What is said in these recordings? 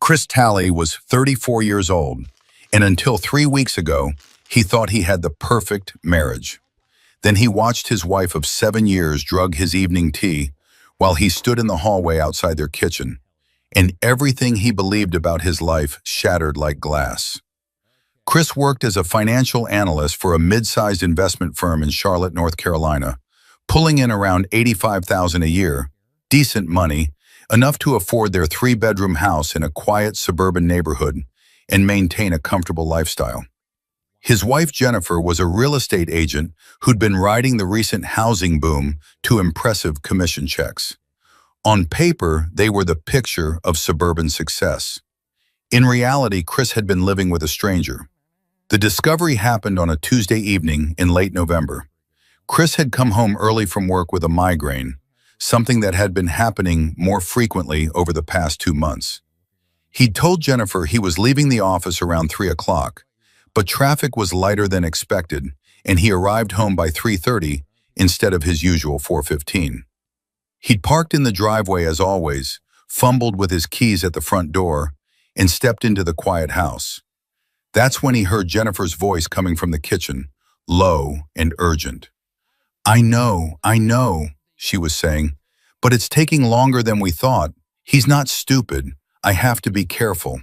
Chris Talley was 34 years old, and until 3 weeks ago, he thought he had the perfect marriage. Then he watched his wife of 7 years drug his evening tea while he stood in the hallway outside their kitchen, and everything he believed about his life shattered like glass. Chris worked as a financial analyst for a mid-sized investment firm in Charlotte, North Carolina, pulling in around $85,000 a year, decent money, enough to afford their 3-bedroom house in a quiet suburban neighborhood and maintain a comfortable lifestyle. His wife Jennifer was a real estate agent who'd been riding the recent housing boom to impressive commission checks. On paper, they were the picture of suburban success. In reality, Chris had been living with a stranger. The discovery happened on a Tuesday evening in late November. Chris had come home early from work with a migraine, something that had been happening more frequently over the past 2 months. He'd told Jennifer he was leaving the office around 3 o'clock, but traffic was lighter than expected, and he arrived home by 3:30 instead of his usual 4:15. He'd parked in the driveway as always, fumbled with his keys at the front door, and stepped into the quiet house. That's when he heard Jennifer's voice coming from the kitchen, low and urgent. I know, she was saying, but it's taking longer than we thought. He's not stupid. I have to be careful.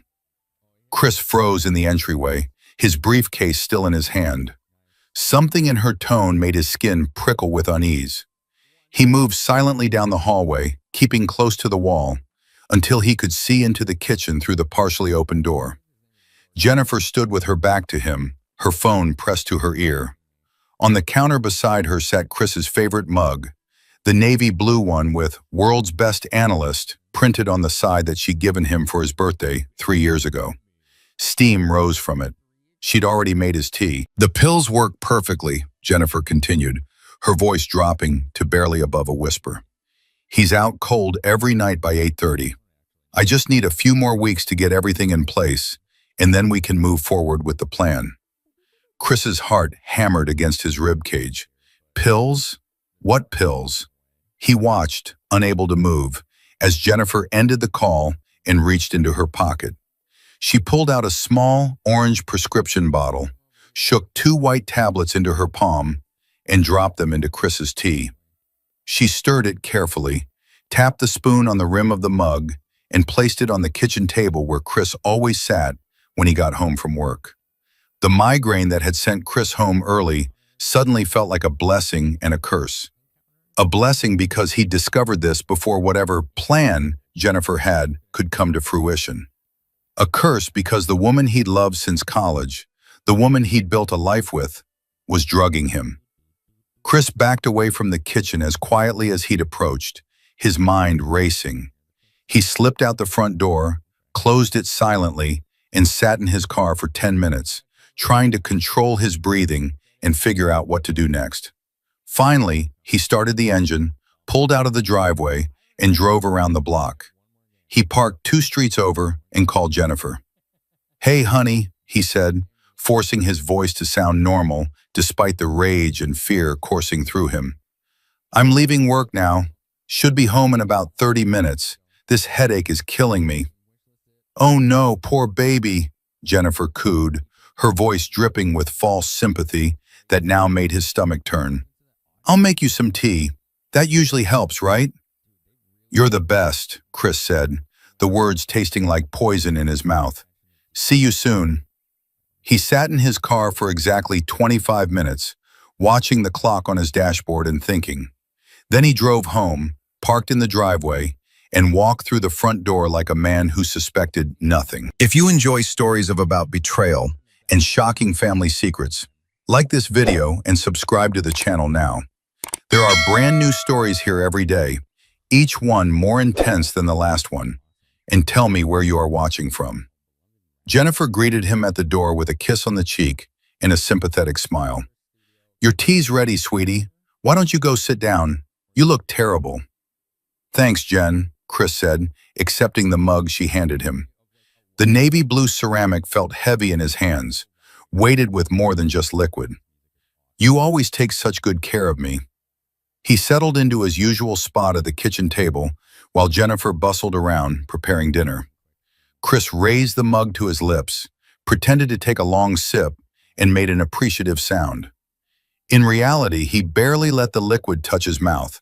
Chris froze in the entryway, his briefcase still in his hand. Something in her tone made his skin prickle with unease. He moved silently down the hallway, keeping close to the wall, until he could see into the kitchen through the partially open door. Jennifer stood with her back to him, her phone pressed to her ear. On the counter beside her sat Chris's favorite mug, the navy blue one with "World's Best Analyst" printed on the side that she'd given him for his birthday 3 years ago. Steam rose from it. She'd already made his tea. The pills work perfectly, Jennifer continued, her voice dropping to barely above a whisper. He's out cold every night by 8:30. I just need a few more weeks to get everything in place, and then we can move forward with the plan. Chris's heart hammered against his ribcage. Pills? What pills? He watched, unable to move, as Jennifer ended the call and reached into her pocket. She pulled out a small, orange prescription bottle, shook 2 white tablets into her palm, and dropped them into Chris's tea. She stirred it carefully, tapped the spoon on the rim of the mug, and placed it on the kitchen table where Chris always sat when he got home from work. The migraine that had sent Chris home early suddenly felt like a blessing and a curse. A blessing because he'd discovered this before whatever plan Jennifer had could come to fruition. A curse because the woman he'd loved since college, the woman he'd built a life with, was drugging him. Chris backed away from the kitchen as quietly as he'd approached, his mind racing. He slipped out the front door, closed it silently, and sat in his car for 10 minutes, trying to control his breathing and figure out what to do next. Finally, he started the engine, pulled out of the driveway, and drove around the block. He parked 2 streets over and called Jennifer. Hey, honey, he said, forcing his voice to sound normal despite the rage and fear coursing through him. I'm leaving work now. Should be home in about 30 minutes. This headache is killing me. Oh no, poor baby, Jennifer cooed, her voice dripping with false sympathy that now made his stomach turn. I'll make you some tea. That usually helps, right? You're the best, Chris said, the words tasting like poison in his mouth. See you soon. He sat in his car for exactly 25 minutes, watching the clock on his dashboard and thinking. Then he drove home, parked in the driveway, and walked through the front door like a man who suspected nothing. If you enjoy stories about betrayal and shocking family secrets, like this video and subscribe to the channel now. There are brand new stories here every day, each one more intense than the last one. And tell me where you are watching from. Jennifer greeted him at the door with a kiss on the cheek and a sympathetic smile. Your tea's ready, sweetie. Why don't you go sit down? You look terrible. Thanks, Jen, Chris said, accepting the mug she handed him. The navy blue ceramic felt heavy in his hands, weighted with more than just liquid. You always take such good care of me. He settled into his usual spot at the kitchen table while Jennifer bustled around preparing dinner. Chris raised the mug to his lips, pretended to take a long sip, and made an appreciative sound. In reality, he barely let the liquid touch his mouth.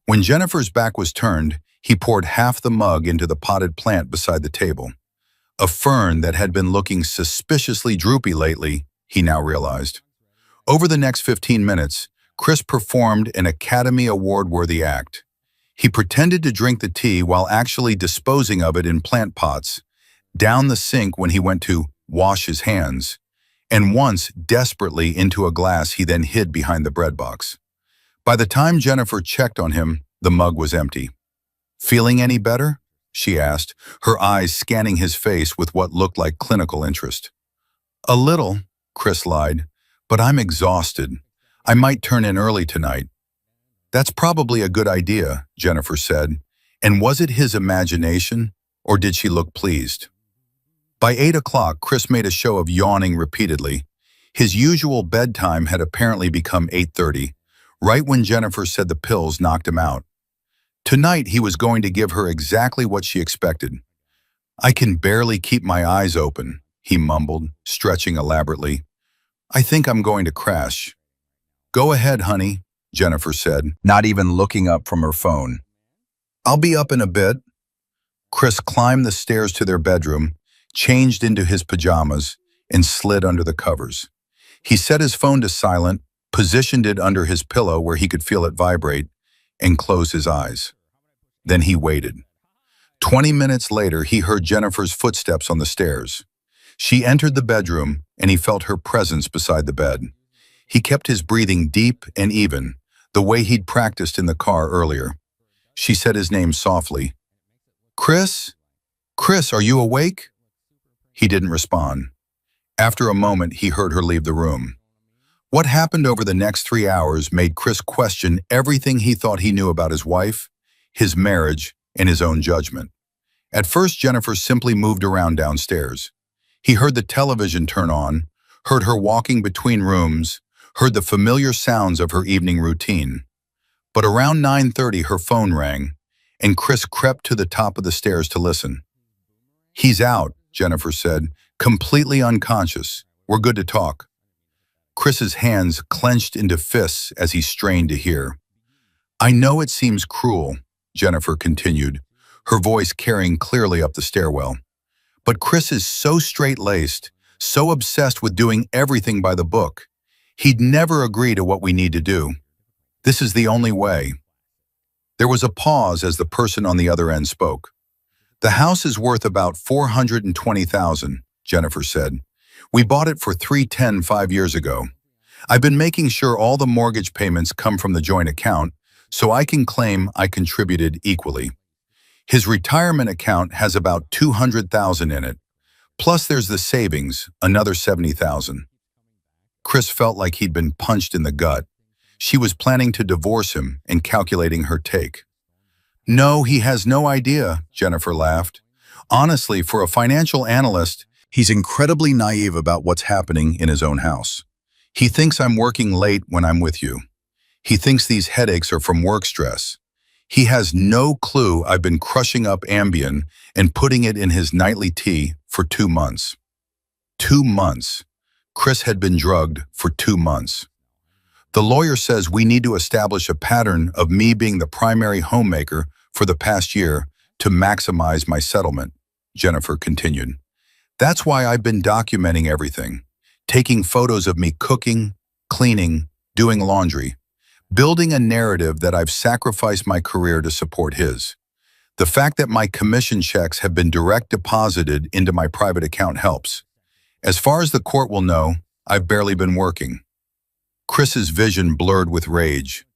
When Jennifer's back was turned, he poured half the mug into the potted plant beside the table. A fern that had been looking suspiciously droopy lately, he now realized. Over the next 15 minutes, Chris performed an Academy Award-worthy act. He pretended to drink the tea while actually disposing of it in plant pots, down the sink when he went to wash his hands, and once desperately into a glass he then hid behind the bread box. By the time Jennifer checked on him, the mug was empty. "Feeling any better?" she asked, her eyes scanning his face with what looked like clinical interest. "A little," Chris lied, "but I'm exhausted. I might turn in early tonight." "That's probably a good idea," Jennifer said. And was it his imagination, or did she look pleased? By 8 o'clock, Chris made a show of yawning repeatedly. His usual bedtime had apparently become 8:30, right when Jennifer said the pills knocked him out. Tonight, he was going to give her exactly what she expected. "I can barely keep my eyes open," he mumbled, stretching elaborately. "I think I'm going to crash." "Go ahead, honey," Jennifer said, not even looking up from her phone. "I'll be up in a bit." Chris climbed the stairs to their bedroom, changed into his pajamas, and slid under the covers. He set his phone to silent, positioned it under his pillow where he could feel it vibrate, and closed his eyes. Then he waited. 20 minutes later, he heard Jennifer's footsteps on the stairs. She entered the bedroom, and he felt her presence beside the bed. He kept his breathing deep and even, the way he'd practiced in the car earlier. She said his name softly. "Chris? Chris, are you awake?" He didn't respond. After a moment, he heard her leave the room. What happened over the next 3 hours made Chris question everything he thought he knew about his wife, his marriage, and his own judgment. At first, Jennifer simply moved around downstairs. He heard the television turn on, heard her walking between rooms, heard the familiar sounds of her evening routine. But around 9:30, her phone rang, and Chris crept to the top of the stairs to listen. "He's out," Jennifer said, completely unconscious. "We're good to talk." Chris's hands clenched into fists as he strained to hear. "I know it seems cruel," Jennifer continued, her voice carrying clearly up the stairwell. "But Chris is so straight-laced, so obsessed with doing everything by the book. He'd never agree to what we need to do. This is the only way." There was a pause as the person on the other end spoke. "The house is worth about $420,000, Jennifer said. "We bought it for $310 5 years ago. I've been making sure all the mortgage payments come from the joint account, so I can claim I contributed equally. His retirement account has about $200,000 in it. Plus there's the savings, another $70,000. Chris felt like he'd been punched in the gut. She was planning to divorce him and calculating her take. "No, he has no idea," Jennifer laughed. "Honestly, for a financial analyst, he's incredibly naive about what's happening in his own house. He thinks I'm working late when I'm with you. He thinks these headaches are from work stress. He has no clue I've been crushing up Ambien and putting it in his nightly tea for 2 months. 2 months. Chris had been drugged for 2 months. The lawyer says we need to establish a pattern of me being the primary homemaker for the past year to maximize my settlement," Jennifer continued. "That's why I've been documenting everything, taking photos of me cooking, cleaning, doing laundry, building a narrative that I've sacrificed my career to support his. The fact that my commission checks have been direct deposited into my private account helps. As far as the court will know, I've barely been working." Chris's vision blurred with rage.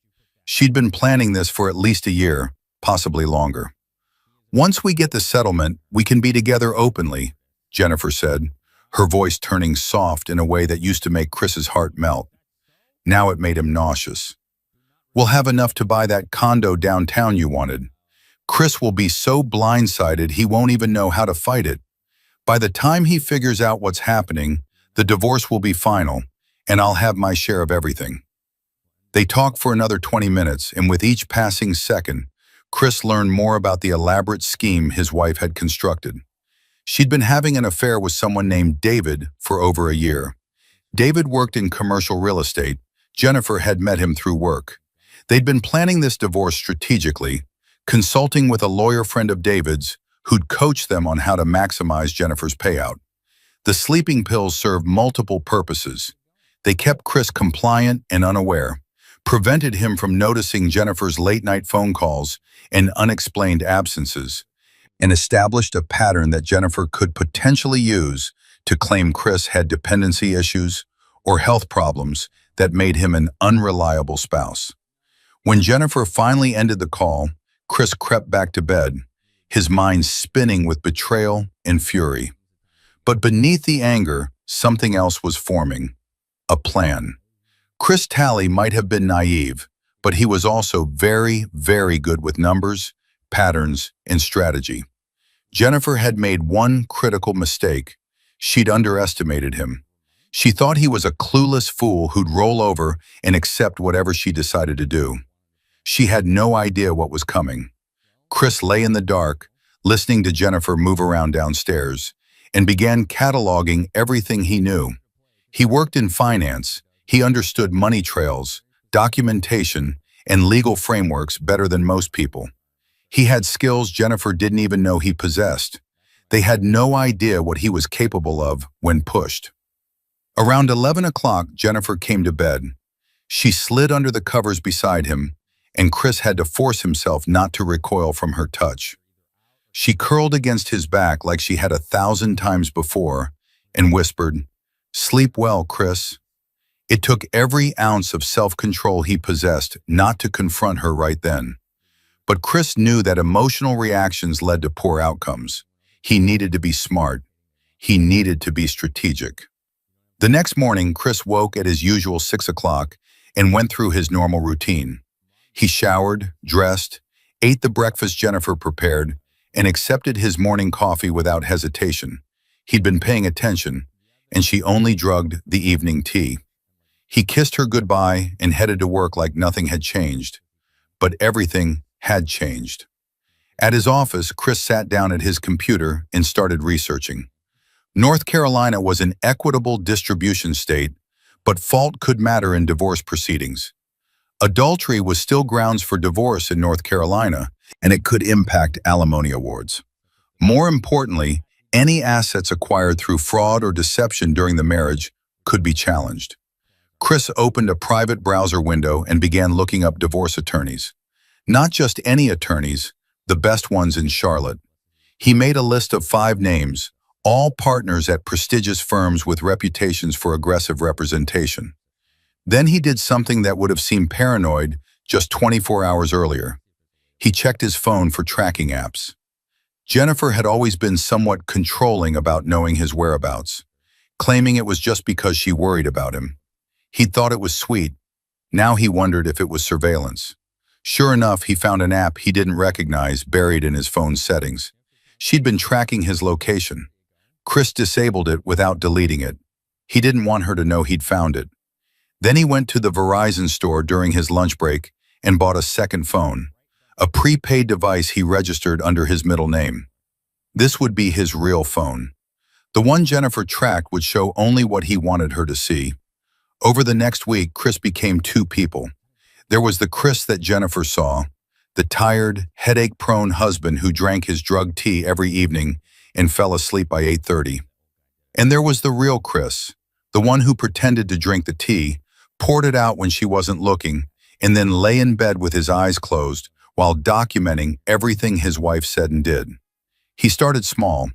She'd been planning this for at least a year, possibly longer. "Once we get the settlement, we can be together openly," Jennifer said, her voice turning soft in a way that used to make Chris's heart melt. Now it made him nauseous. "We'll have enough to buy that condo downtown you wanted. Chris will be so blindsided he won't even know how to fight it. By the time he figures out what's happening, the divorce will be final, and I'll have my share of everything." They talked for another 20 minutes, and with each passing second, Chris learned more about the elaborate scheme his wife had constructed. She'd been having an affair with someone named David for over a year. David worked in commercial real estate. Jennifer had met him through work. They'd been planning this divorce strategically, consulting with a lawyer friend of David's who'd coached them on how to maximize Jennifer's payout. The sleeping pills served multiple purposes. They kept Chris compliant and unaware, prevented him from noticing Jennifer's late-night phone calls and unexplained absences, and established a pattern that Jennifer could potentially use to claim Chris had dependency issues or health problems that made him an unreliable spouse. When Jennifer finally ended the call, Chris crept back to bed, his mind spinning with betrayal and fury. But beneath the anger, something else was forming. A plan. Chris Talley might have been naive, but he was also very, very good with numbers, patterns, and strategy. Jennifer had made one critical mistake. She'd underestimated him. She thought he was a clueless fool who'd roll over and accept whatever she decided to do. She had no idea what was coming. Chris lay in the dark, listening to Jennifer move around downstairs, and began cataloging everything he knew. He worked in finance. He understood money trails, documentation, and legal frameworks better than most people. He had skills Jennifer didn't even know he possessed. They had no idea what he was capable of when pushed. Around 11 o'clock, Jennifer came to bed. She slid under the covers beside him, and Chris had to force himself not to recoil from her touch. She curled against his back like she had 1,000 times before and whispered, "Sleep well, Chris." It took every ounce of self-control he possessed not to confront her right then. But Chris knew that emotional reactions led to poor outcomes. He needed to be smart. He needed to be strategic. The next morning, Chris woke at his usual 6 o'clock and went through his normal routine. He showered, dressed, ate the breakfast Jennifer prepared, and accepted his morning coffee without hesitation. He'd been paying attention, and she only drugged the evening tea. He kissed her goodbye and headed to work like nothing had changed. But everything had changed. At his office, Chris sat down at his computer and started researching. North Carolina was an equitable distribution state, but fault could matter in divorce proceedings. Adultery was still grounds for divorce in North Carolina, and it could impact alimony awards. More importantly, any assets acquired through fraud or deception during the marriage could be challenged. Chris opened a private browser window and began looking up divorce attorneys. Not just any attorneys, the best ones in Charlotte. He made a list of 5 names, all partners at prestigious firms with reputations for aggressive representation. Then he did something that would have seemed paranoid just 24 hours earlier. He checked his phone for tracking apps. Jennifer had always been somewhat controlling about knowing his whereabouts, claiming it was just because she worried about him. He thought it was sweet. Now he wondered if it was surveillance. Sure enough, he found an app he didn't recognize buried in his phone's settings. She'd been tracking his location. Chris disabled it without deleting it. He didn't want her to know he'd found it. Then he went to the Verizon store during his lunch break and bought a second phone, a prepaid device he registered under his middle name. This would be his real phone. The one Jennifer tracked would show only what he wanted her to see. Over the next week, Chris became 2 people. There was the Chris that Jennifer saw, the tired, headache-prone husband who drank his drugged tea every evening and fell asleep by 8:30. And there was the real Chris, the one who pretended to drink the tea, poured it out when she wasn't looking, and then lay in bed with his eyes closed while documenting everything his wife said and did. He started small.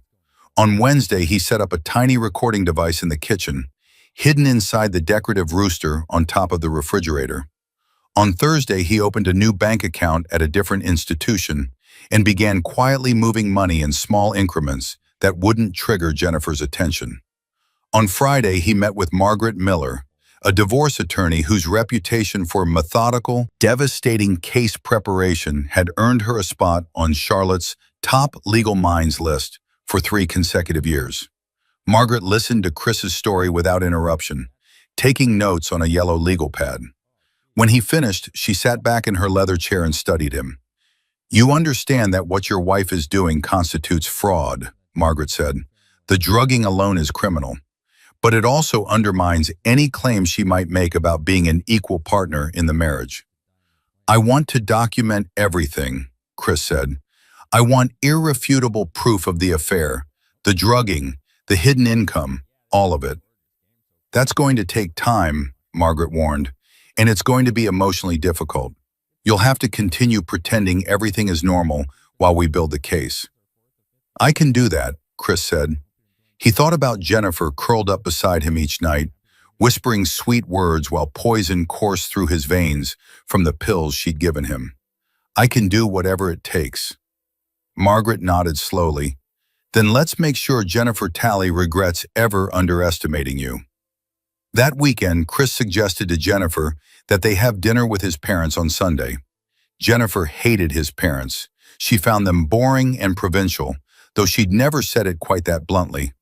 On Wednesday, he set up a tiny recording device in the kitchen, hidden inside the decorative rooster on top of the refrigerator. On Thursday, he opened a new bank account at a different institution and began quietly moving money in small increments that wouldn't trigger Jennifer's attention. On Friday, he met with Margaret Miller, a divorce attorney whose reputation for methodical, devastating case preparation had earned her a spot on Charlotte's top legal minds list for 3 consecutive years. Margaret listened to Chris's story without interruption, taking notes on a yellow legal pad. When he finished, she sat back in her leather chair and studied him. "You understand that what your wife is doing constitutes fraud," Margaret said. The drugging alone is criminal, but it also undermines any claim she might make about being an equal partner in the marriage. I want to document everything, Chris said. I want irrefutable proof of the affair, the drugging, the hidden income, all of it. That's going to take time, Margaret warned, and it's going to be emotionally difficult. You'll have to continue pretending everything is normal while we build the case. I can do that, Chris said. He thought about Jennifer curled up beside him each night, whispering sweet words while poison coursed through his veins from the pills she'd given him. I can do whatever it takes. Margaret nodded slowly. Then let's make sure Jennifer Talley regrets ever underestimating you. That weekend, Chris suggested to Jennifer that they have dinner with his parents on Sunday. Jennifer hated his parents. She found them boring and provincial, though she'd never said it quite that bluntly.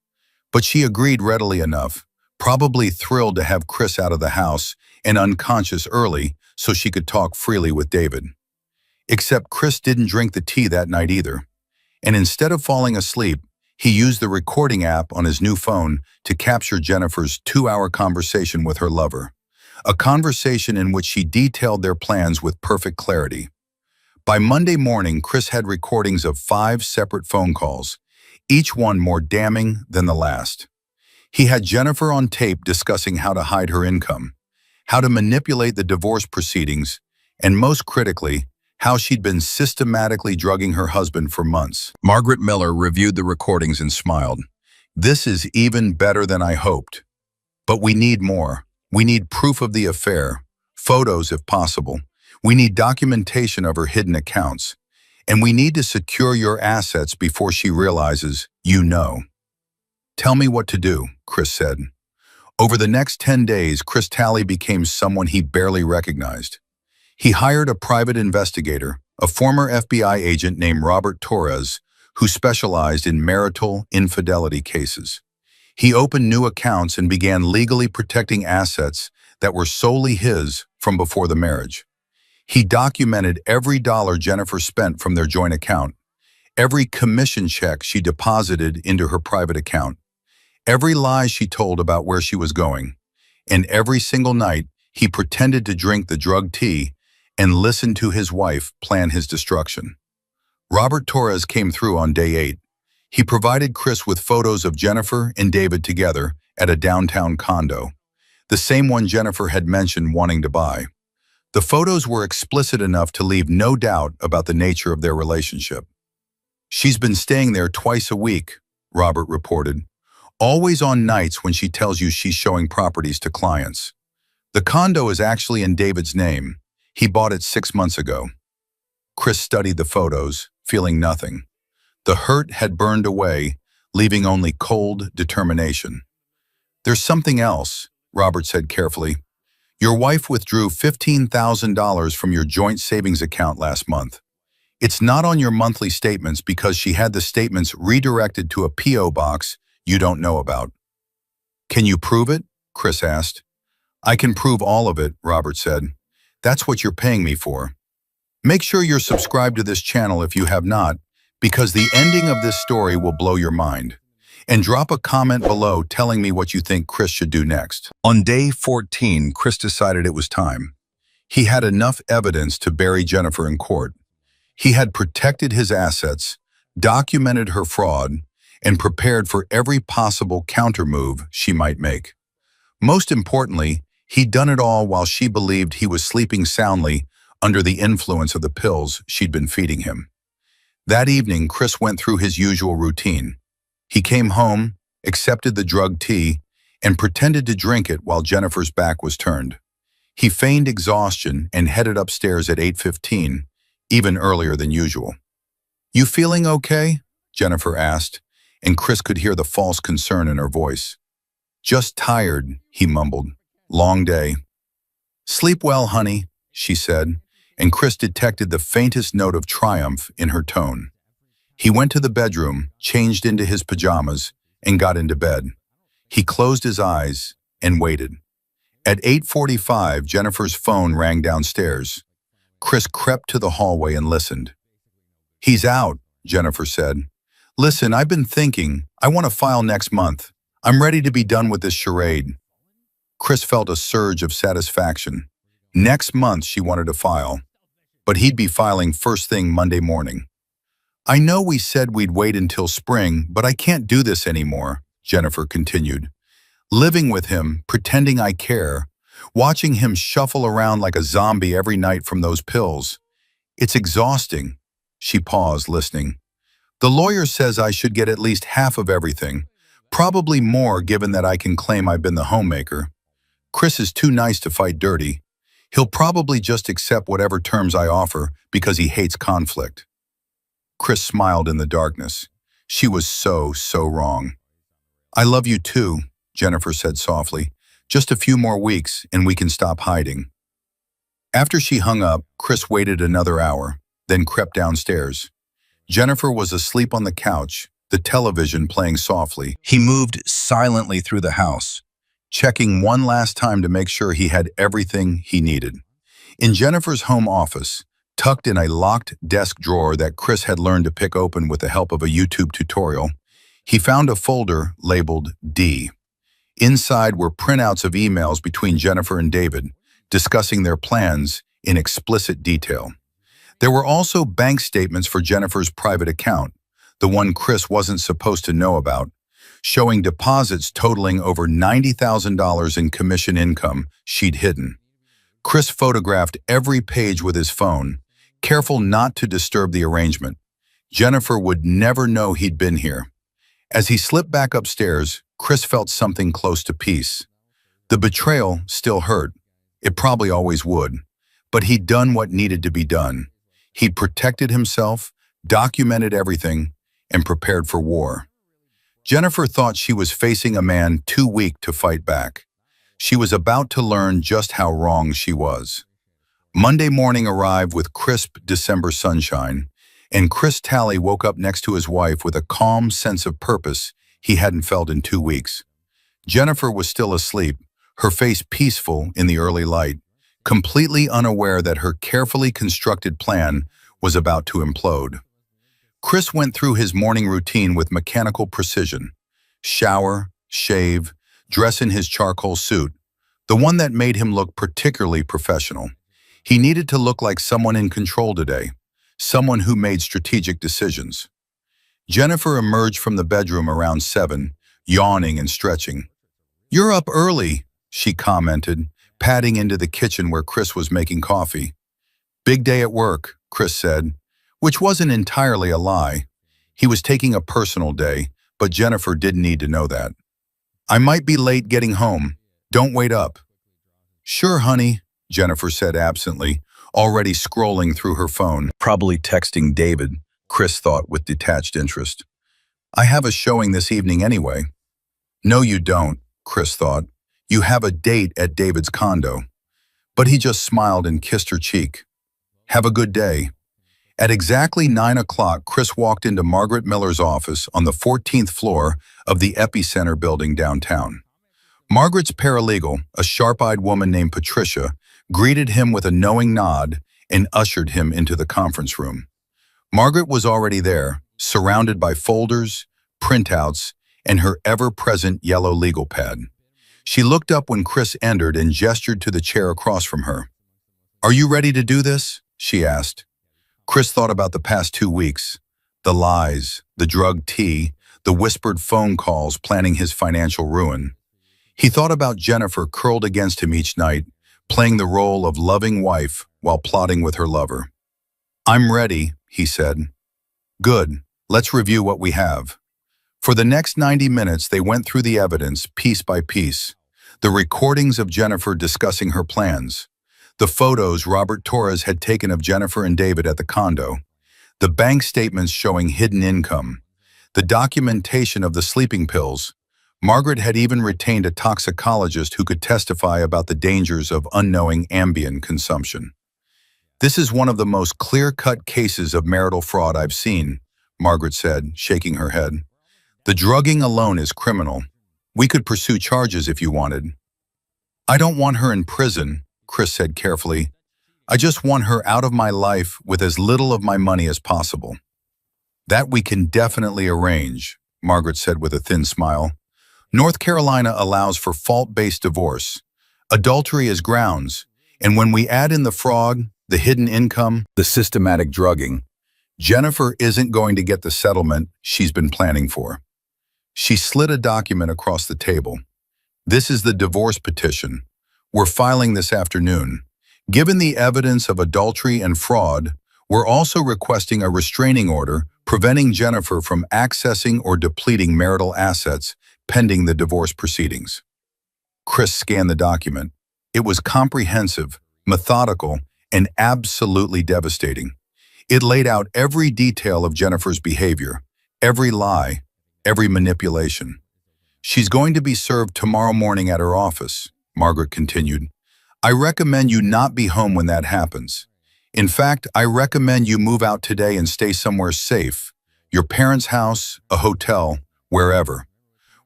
But she agreed readily enough, probably thrilled to have Chris out of the house and unconscious early so she could talk freely with David. Except Chris didn't drink the tea that night either. And instead of falling asleep, he used the recording app on his new phone to capture Jennifer's 2-hour conversation with her lover, a conversation in which she detailed their plans with perfect clarity. By Monday morning, Chris had recordings of 5 separate phone calls, each one more damning than the last. He had Jennifer on tape discussing how to hide her income, how to manipulate the divorce proceedings, and most critically, how she'd been systematically drugging her husband for months. Margaret Miller reviewed the recordings and smiled. This is even better than I hoped. But we need more. We need proof of the affair, photos if possible. We need documentation of her hidden accounts. And we need to secure your assets before she realizes you know. Tell me what to do, Chris said. Over the next 10 days, Chris Talley became someone he barely recognized. He hired a private investigator, a former FBI agent named Robert Torres, who specialized in marital infidelity cases. He opened new accounts and began legally protecting assets that were solely his from before the marriage. He documented every dollar Jennifer spent from their joint account, every commission check she deposited into her private account, every lie she told about where she was going, and every single night he pretended to drink the drugged tea and listened to his wife plan his destruction. Robert Torres came through on day 8. He provided Chris with photos of Jennifer and David together at a downtown condo, the same one Jennifer had mentioned wanting to buy. The photos were explicit enough to leave no doubt about the nature of their relationship. She's been staying there twice a week, Robert reported, always on nights when she tells you she's showing properties to clients. The condo is actually in David's name. He bought it 6 months ago. Chris studied the photos, feeling nothing. The hurt had burned away, leaving only cold determination. There's something else, Robert said carefully. Your wife withdrew $15,000 from your joint savings account last month. It's not on your monthly statements because she had the statements redirected to a P.O. box you don't know about. Can you prove it? Chris asked. I can prove all of it, Robert said. That's what you're paying me for. Make sure you're subscribed to this channel if you have not, because the ending of this story will blow your mind. And drop a comment below telling me what you think Chris should do next. On day 14, Chris decided it was time. He had enough evidence to bury Jennifer in court. He had protected his assets, documented her fraud, and prepared for every possible countermove she might make. Most importantly, he'd done it all while she believed he was sleeping soundly under the influence of the pills she'd been feeding him. That evening, Chris went through his usual routine. He came home, accepted the drugged tea, and pretended to drink it while Jennifer's back was turned. He feigned exhaustion and headed upstairs at 8:15, even earlier than usual. You feeling okay? Jennifer asked, and Chris could hear the false concern in her voice. Just tired, he mumbled. Long day. Sleep well, honey, she said, and Chris detected the faintest note of triumph in her tone. He went to the bedroom, changed into his pajamas, and got into bed. He closed his eyes and waited. At 8:45, Jennifer's phone rang downstairs. Chris crept to the hallway and listened. He's out, Jennifer said. Listen, I've been thinking. I want to file next month. I'm ready to be done with this charade. Chris felt a surge of satisfaction. Next month she wanted to file, but he'd be filing first thing Monday morning. I know we said we'd wait until spring, but I can't do this anymore, Jennifer continued. Living with him, pretending I care, watching him shuffle around like a zombie every night from those pills. It's exhausting. She paused, listening. The lawyer says I should get at least half of everything, probably more given that I can claim I've been the homemaker. Chris is too nice to fight dirty. He'll probably just accept whatever terms I offer because he hates conflict. Chris smiled in the darkness. She was so wrong. I love you too, Jennifer said softly. Just a few more weeks and we can stop hiding. After she hung up, Chris waited another hour, then crept downstairs. Jennifer was asleep on the couch, the television playing softly. He moved silently through the house, checking one last time to make sure he had everything he needed. In Jennifer's home office, tucked in a locked desk drawer that Chris had learned to pick open with the help of a YouTube tutorial, he found a folder labeled D. Inside were printouts of emails between Jennifer and David, discussing their plans in explicit detail. There were also bank statements for Jennifer's private account, the one Chris wasn't supposed to know about, showing deposits totaling over $90,000 in commission income she'd hidden. Chris photographed every page with his phone, careful not to disturb the arrangement. Jennifer would never know he'd been here. As he slipped back upstairs, Chris felt something close to peace. The betrayal still hurt. It probably always would. But he'd done what needed to be done. He'd protected himself, documented everything, and prepared for war. Jennifer thought she was facing a man too weak to fight back. She was about to learn just how wrong she was. Monday morning arrived with crisp December sunshine, and Chris Talley woke up next to his wife with a calm sense of purpose he hadn't felt in 2 weeks. Jennifer was still asleep, her face peaceful in the early light, completely unaware that her carefully constructed plan was about to implode. Chris went through his morning routine with mechanical precision. Shower, shave, dress in his charcoal suit, the one that made him look particularly professional. He needed to look like someone in control today, someone who made strategic decisions. Jennifer emerged from the bedroom around 7, yawning and stretching. "You're up early," she commented, padding into the kitchen where Chris was making coffee. "Big day at work," Chris said, which wasn't entirely a lie. He was taking a personal day, but Jennifer didn't need to know that. "I might be late getting home. Don't wait up." "Sure, honey," Jennifer said absently, already scrolling through her phone. Probably texting David, Chris thought with detached interest. "I have a showing this evening anyway." "No, you don't," Chris thought. "You have a date at David's condo." But he just smiled and kissed her cheek. "Have a good day." At exactly 9 o'clock, Chris walked into Margaret Miller's office on the 14th floor of the Epicenter building downtown. Margaret's paralegal, a sharp-eyed woman named Patricia, greeted him with a knowing nod and ushered him into the conference room. Margaret was already there, surrounded by folders, printouts, and her ever-present yellow legal pad. She looked up when Chris entered and gestured to the chair across from her. "Are you ready to do this?" she asked. Chris thought about the past 2 weeks, the lies, the drugged tea, the whispered phone calls planning his financial ruin. He thought about Jennifer curled against him each night, playing the role of loving wife while plotting with her lover. "I'm ready," he said. "Good, let's review what we have." For the next 90 minutes, they went through the evidence piece by piece. The recordings of Jennifer discussing her plans, the photos Robert Torres had taken of Jennifer and David at the condo, the bank statements showing hidden income, the documentation of the sleeping pills. Margaret had even retained a toxicologist who could testify about the dangers of unknowing Ambien consumption. "This is one of the most clear-cut cases of marital fraud I've seen," Margaret said, shaking her head. "The drugging alone is criminal. We could pursue charges if you wanted." "I don't want her in prison," Chris said carefully. "I just want her out of my life with as little of my money as possible." That we can definitely arrange, Margaret said with a thin smile. North Carolina allows for fault-based divorce. Adultery is grounds, and when we add in the fraud, the hidden income, the systematic drugging, Jennifer isn't going to get the settlement she's been planning for. She slid a document across the table. This is the divorce petition. We're filing this afternoon. Given the evidence of adultery and fraud, we're also requesting a restraining order preventing Jennifer from accessing or depleting marital assets pending the divorce proceedings. Chris scanned the document. It was comprehensive, methodical, and absolutely devastating. It laid out every detail of Jennifer's behavior, every lie, every manipulation. She's going to be served tomorrow morning at her office, Margaret continued. I recommend you not be home when that happens. In fact, I recommend you move out today and stay somewhere safe, your parents' house, a hotel, wherever.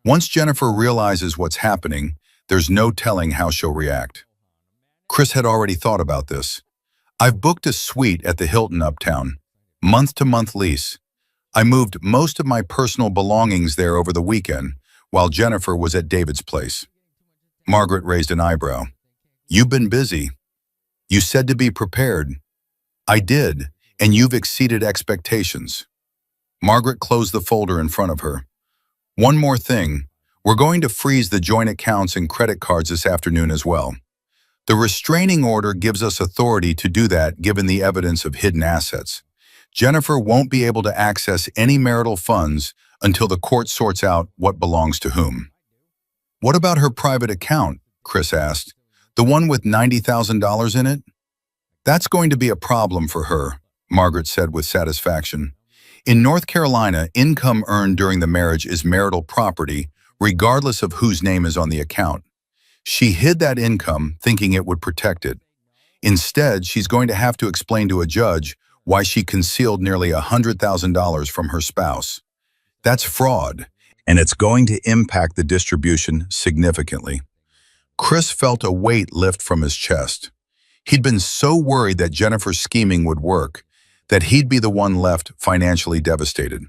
Once Jennifer realizes what's happening, there's no telling how she'll react. Chris had already thought about this. I've booked a suite at the Hilton Uptown, month-to-month lease. I moved most of my personal belongings there over the weekend, while Jennifer was at David's place. Margaret raised an eyebrow. You've been busy. You said to be prepared. I did, and you've exceeded expectations. Margaret closed the folder in front of her. One more thing. We're going to freeze the joint accounts and credit cards this afternoon as well. The restraining order gives us authority to do that given the evidence of hidden assets. Jennifer won't be able to access any marital funds until the court sorts out what belongs to whom. What about her private account? Chris asked. The one with $90,000 in it? That's going to be a problem for her, Margaret said with satisfaction. In North Carolina, income earned during the marriage is marital property, regardless of whose name is on the account. She hid that income, thinking it would protect it. Instead, she's going to have to explain to a judge why she concealed nearly $100,000 from her spouse. That's fraud, and it's going to impact the distribution significantly. Chris felt a weight lift from his chest. He'd been so worried that Jennifer's scheming would work, that he'd be the one left financially devastated.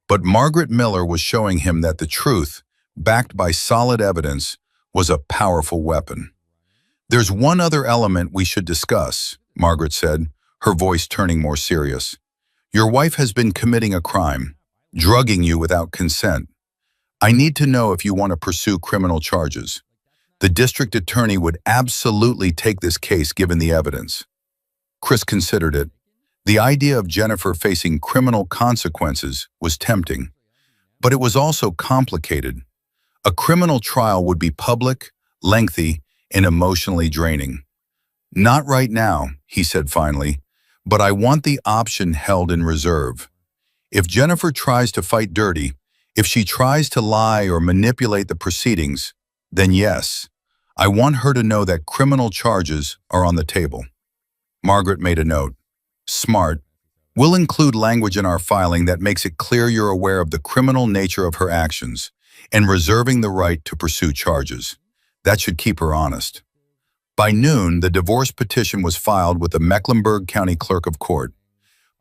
But Margaret Miller was showing him that the truth, backed by solid evidence, was a powerful weapon. There's one other element we should discuss, Margaret said, her voice turning more serious. Your wife has been committing a crime, drugging you without consent. I need to know if you want to pursue criminal charges. The district attorney would absolutely take this case given the evidence. Chris considered it. The idea of Jennifer facing criminal consequences was tempting, but it was also complicated. A criminal trial would be public, lengthy, and emotionally draining. Not right now, he said finally, but I want the option held in reserve. If Jennifer tries to fight dirty, if she tries to lie or manipulate the proceedings, then yes, I want her to know that criminal charges are on the table. Margaret made a note. Smart. We'll include language in our filing that makes it clear you're aware of the criminal nature of her actions and reserving the right to pursue charges. That should keep her honest. By noon, the divorce petition was filed with the Mecklenburg County Clerk of Court.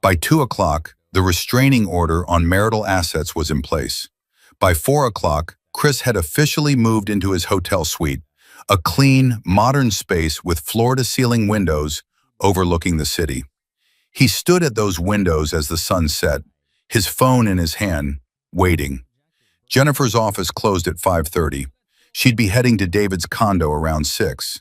By 2 o'clock, the restraining order on marital assets was in place. By 4 o'clock, Chris had officially moved into his hotel suite, a clean, modern space with floor-to-ceiling windows overlooking the city. He stood at those windows as the sun set, his phone in his hand, waiting. Jennifer's office closed at 5:30. She'd be heading to David's condo around 6,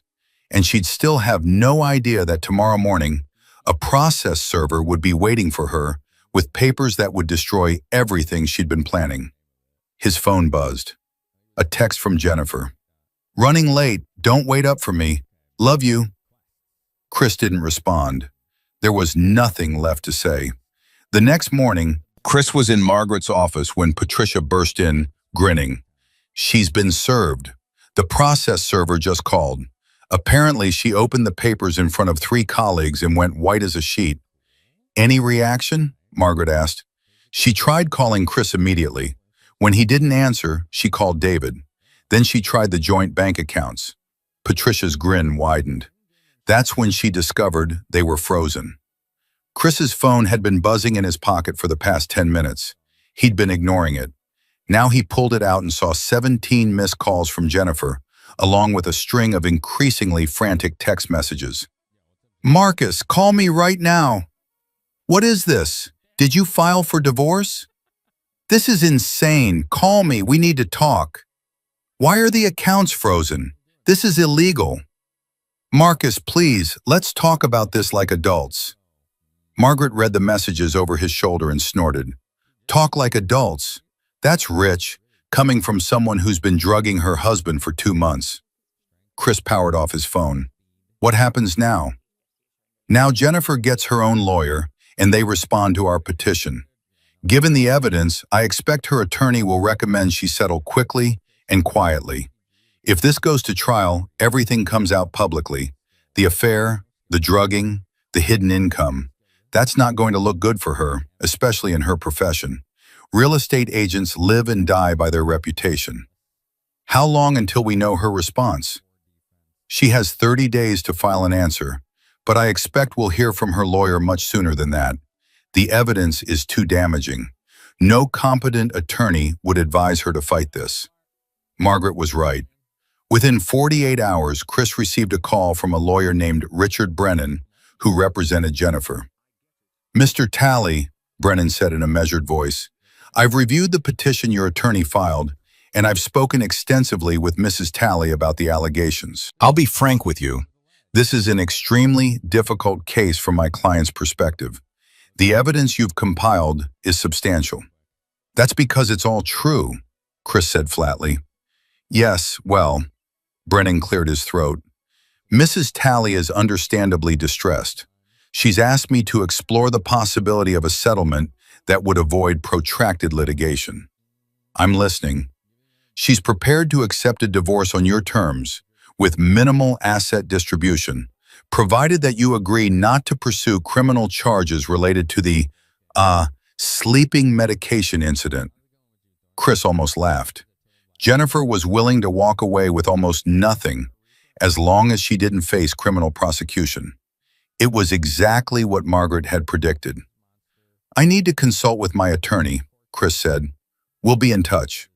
and she'd still have no idea that tomorrow morning, a process server would be waiting for her with papers that would destroy everything she'd been planning. His phone buzzed. A text from Jennifer. Running late, don't wait up for me. Love you. Chris didn't respond. There was nothing left to say. The next morning, Chris was in Margaret's office when Patricia burst in, grinning. She's been served. The process server just called. Apparently, she opened the papers in front of 3 colleagues and went white as a sheet. Any reaction? Margaret asked. She tried calling Chris immediately. When he didn't answer, she called David. Then she tried the joint bank accounts. Patricia's grin widened. That's when she discovered they were frozen. Chris's phone had been buzzing in his pocket for the past 10 minutes. He'd been ignoring it. Now he pulled it out and saw 17 missed calls from Jennifer, along with a string of increasingly frantic text messages. "Marcus, call me right now. What is this? Did you file for divorce? This is insane. Call me. We need to talk. Why are the accounts frozen? This is illegal. Marcus, please, let's talk about this like adults." Margaret read the messages over his shoulder and snorted. "Talk like adults? That's rich, coming from someone who's been drugging her husband for 2 months. Chris powered off his phone. What happens now? Now Jennifer gets her own lawyer, and they respond to our petition. Given the evidence, I expect her attorney will recommend she settle quickly and quietly. If this goes to trial, everything comes out publicly. The affair, the drugging, the hidden income. That's not going to look good for her, especially in her profession. Real estate agents live and die by their reputation. How long until we know her response? She has 30 days to file an answer, but I expect we'll hear from her lawyer much sooner than that. The evidence is too damaging. No competent attorney would advise her to fight this." Margaret was right. Within 48 hours, Chris received a call from a lawyer named Richard Brennan, who represented Jennifer. "Mr. Talley," Brennan said in a measured voice, "I've reviewed the petition your attorney filed, and I've spoken extensively with Mrs. Talley about the allegations. I'll be frank with you. This is an extremely difficult case from my client's perspective. The evidence you've compiled is substantial." "That's because it's all true," Chris said flatly. "Yes, well," Brennan cleared his throat. "Mrs. Talley is understandably distressed. She's asked me to explore the possibility of a settlement that would avoid protracted litigation. I'm listening. She's prepared to accept a divorce on your terms, with minimal asset distribution, provided that you agree not to pursue criminal charges related to the, sleeping medication incident." Chris almost laughed. Jennifer was willing to walk away with almost nothing as long as she didn't face criminal prosecution. It was exactly what Margaret had predicted. "I need to consult with my attorney," Chris said. "We'll be in touch."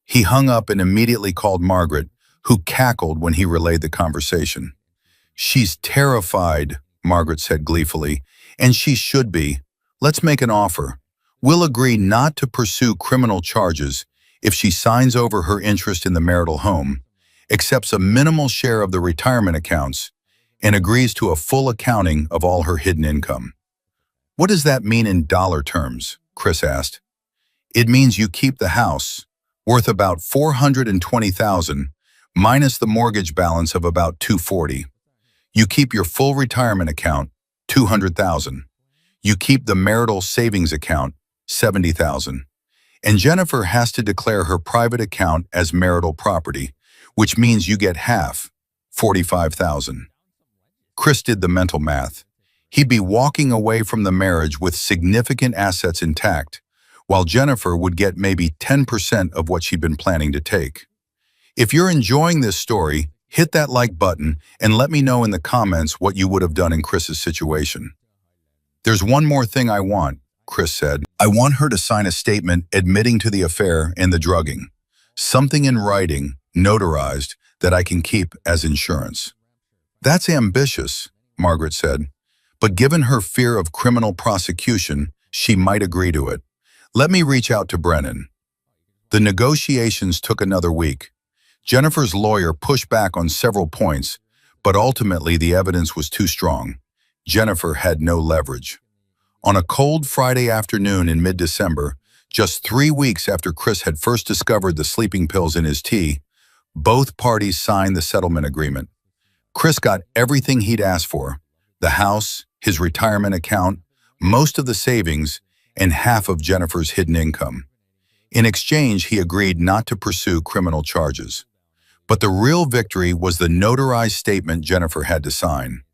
He hung up and immediately called Margaret, who cackled when he relayed the conversation. "She's terrified," Margaret said gleefully, "and she should be. Let's make an offer. We'll agree not to pursue criminal charges if she signs over her interest in the marital home, accepts a minimal share of the retirement accounts, and agrees to a full accounting of all her hidden income." "What does that mean in dollar terms?" Chris asked. "It means you keep the house, worth about $420,000, minus the mortgage balance of about $240. You keep your full retirement account, $200,000. You keep the marital savings account, $70,000. And Jennifer has to declare her private account as marital property, which means you get half, $45,000. Chris did the mental math. He'd be walking away from the marriage with significant assets intact, while Jennifer would get maybe 10% of what she'd been planning to take. If you're enjoying this story, hit that like button and let me know in the comments what you would have done in Chris's situation. "There's one more thing I want," Chris said. "I want her to sign a statement admitting to the affair and the drugging. Something in writing, notarized, that I can keep as insurance." "That's ambitious," Margaret said. "But given her fear of criminal prosecution, she might agree to it. Let me reach out to Brennan." The negotiations took another week. Jennifer's lawyer pushed back on several points, but ultimately the evidence was too strong. Jennifer had no leverage. On a cold Friday afternoon in mid-December, just 3 weeks after Chris had first discovered the sleeping pills in his tea, both parties signed the settlement agreement. Chris got everything he'd asked for: the house, his retirement account, most of the savings, and half of Jennifer's hidden income. In exchange, he agreed not to pursue criminal charges. But the real victory was the notarized statement Jennifer had to sign.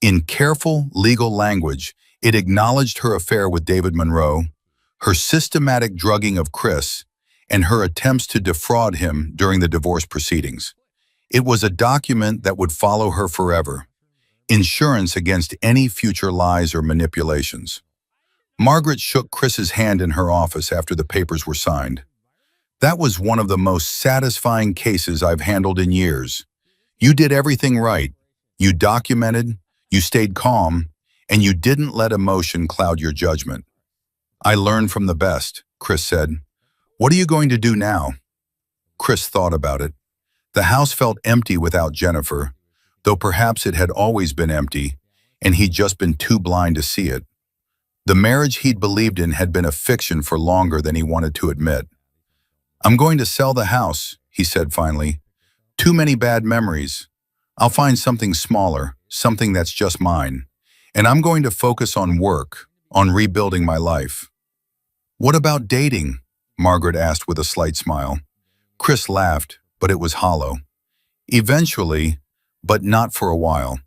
In careful legal language, it acknowledged her affair with David Monroe, her systematic drugging of Chris, and her attempts to defraud him during the divorce proceedings. It was a document that would follow her forever. insurance against any future lies or manipulations. Margaret shook Chris's hand in her office after the papers were signed. That was one of the most satisfying cases I've handled in years. You did everything right. You documented, you stayed calm, and you didn't let emotion cloud your judgment. I learned from the best, Chris said. What are you going to do now? Chris thought about it. The house felt empty without Jennifer, though perhaps it had always been empty, and he'd just been too blind to see it. The marriage he'd believed in had been a fiction for longer than he wanted to admit. I'm going to sell the house, he said finally. Too many bad memories. I'll find something smaller, something that's just mine. And I'm going to focus on work, on rebuilding my life. What about dating? Margaret asked with a slight smile. Chris laughed, but it was hollow. Eventually, but not for a while.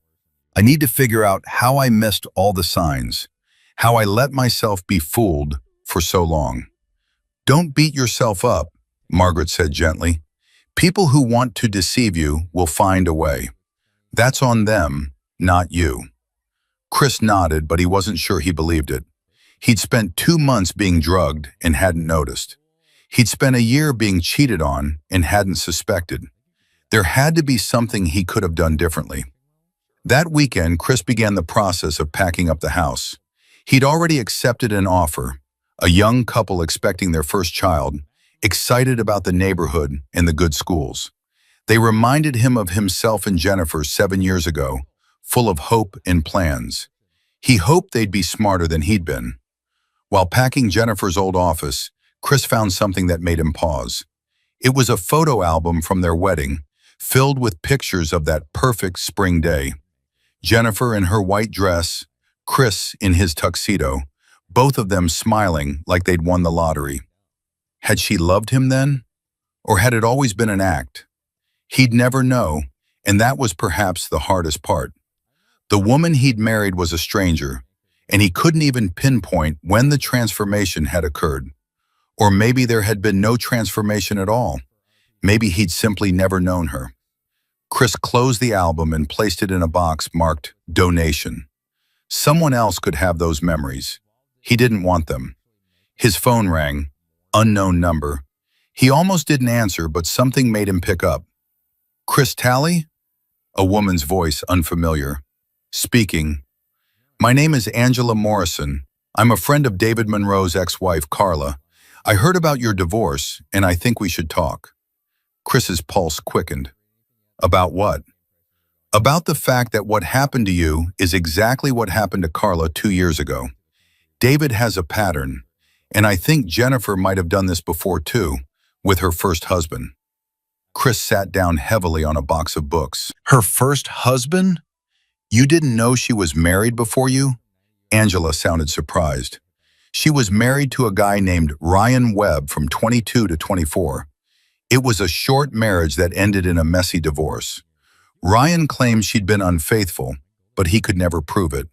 I need to figure out how I missed all the signs, how I let myself be fooled for so long. Don't beat yourself up, Margaret said gently. People who want to deceive you will find a way. That's on them, not you. Chris nodded, but he wasn't sure he believed it. He'd spent 2 months being drugged and hadn't noticed. He'd spent a year being cheated on and hadn't suspected. There had to be something he could have done differently. That weekend, Chris began the process of packing up the house. He'd already accepted an offer, a young couple expecting their first child, excited about the neighborhood and the good schools. They reminded him of himself and Jennifer 7 years ago, full of hope and plans. He hoped they'd be smarter than he'd been. While packing Jennifer's old office, Chris found something that made him pause. It was a photo album from their wedding, filled with pictures of that perfect spring day. Jennifer in her white dress, Chris in his tuxedo, both of them smiling like they'd won the lottery. Had she loved him then? Or had it always been an act? He'd never know, and that was perhaps the hardest part. The woman he'd married was a stranger, and he couldn't even pinpoint when the transformation had occurred. Or maybe there had been no transformation at all. Maybe he'd simply never known her. Chris closed the album and placed it in a box marked donation. Someone else could have those memories. He didn't want them. His phone rang, unknown number. He almost didn't answer, but something made him pick up. Chris Talley? A woman's voice, unfamiliar. Speaking. My name is Angela Morrison. I'm a friend of David Monroe's ex-wife, Carla. I heard about your divorce, and I think we should talk. Chris's pulse quickened. About what? About the fact that what happened to you is exactly what happened to Carla 2 years ago. David has a pattern, and I think Jennifer might have done this before too, with her first husband. Chris sat down heavily on a box of books. Her first husband? You didn't know she was married before you? Angela sounded surprised. She was married to a guy named Ryan Webb from 22 to 24. It was a short marriage that ended in a messy divorce. Ryan claimed she'd been unfaithful, but he could never prove it.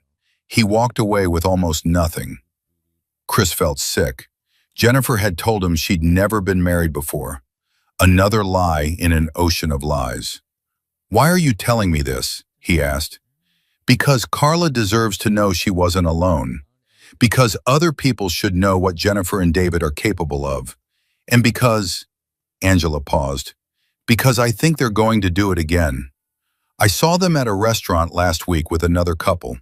He walked away with almost nothing. Chris felt sick. Jennifer had told him she'd never been married before. Another lie in an ocean of lies. Why are you telling me this? He asked. Because Carla deserves to know she wasn't alone. Because other people should know what Jennifer and David are capable of. And because, Angela paused, because I think they're going to do it again. I saw them at a restaurant last week with another couple.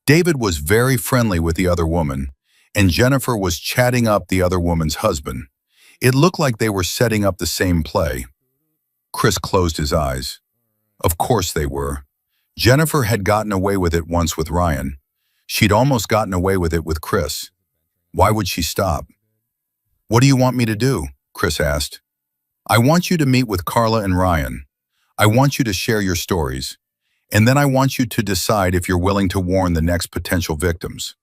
David was very friendly with the other woman, and Jennifer was chatting up the other woman's husband. It looked like they were setting up the same play. Chris closed his eyes. Of course they were. Jennifer had gotten away with it once with Ryan. She'd almost gotten away with it with Chris. Why would she stop? What do you want me to do? Chris asked. I want you to meet with Carla and Ryan. I want you to share your stories. And then I want you to decide if you're willing to warn the next potential victims.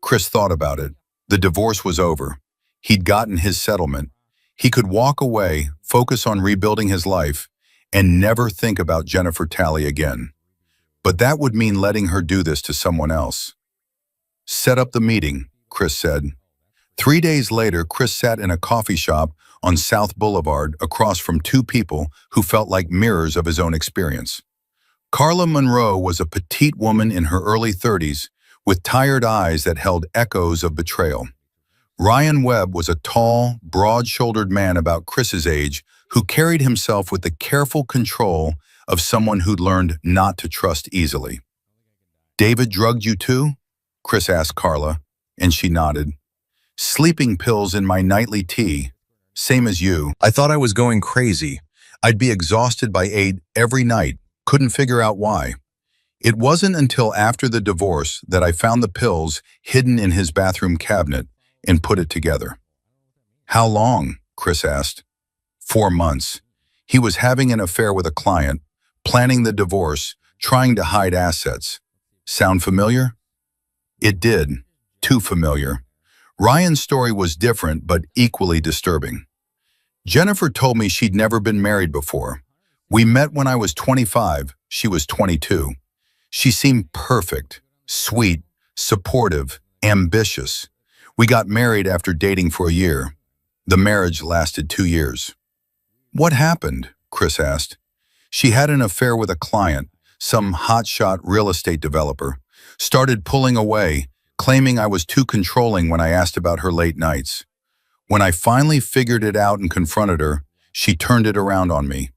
Chris thought about it. The divorce was over. He'd gotten his settlement. He could walk away, focus on rebuilding his life, and never think about Jennifer Talley again. But that would mean letting her do this to someone else. Set up the meeting, Chris said. 3 days later, Chris sat in a coffee shop on South Boulevard across from 2 people who felt like mirrors of his own experience. Carla Monroe was a petite woman in her early 30s with tired eyes that held echoes of betrayal. Ryan Webb was a tall, broad-shouldered man about Chris's age who carried himself with the careful control of someone who'd learned not to trust easily. "David drugged you too?" Chris asked Carla, and she nodded. "Sleeping pills in my nightly tea. Same as you. I thought I was going crazy. I'd be exhausted by 8 every night. Couldn't figure out why. It wasn't until after the divorce that I found the pills hidden in his bathroom cabinet and put it together." "How long?" Chris asked. 4 months. He was having an affair with a client, planning the divorce, trying to hide assets. Sound familiar? It did. Too familiar. Ryan's story was different but equally disturbing. "Jennifer told me she'd never been married before. We met when I was 25, she was 22. She seemed perfect, sweet, supportive, ambitious. We got married after dating for a year. The marriage lasted 2 years." "What happened?" Chris asked. "She had an affair with a client, some hotshot real estate developer. Started pulling away, claiming I was too controlling when I asked about her late nights. When I finally figured it out and confronted her, she turned it around on me.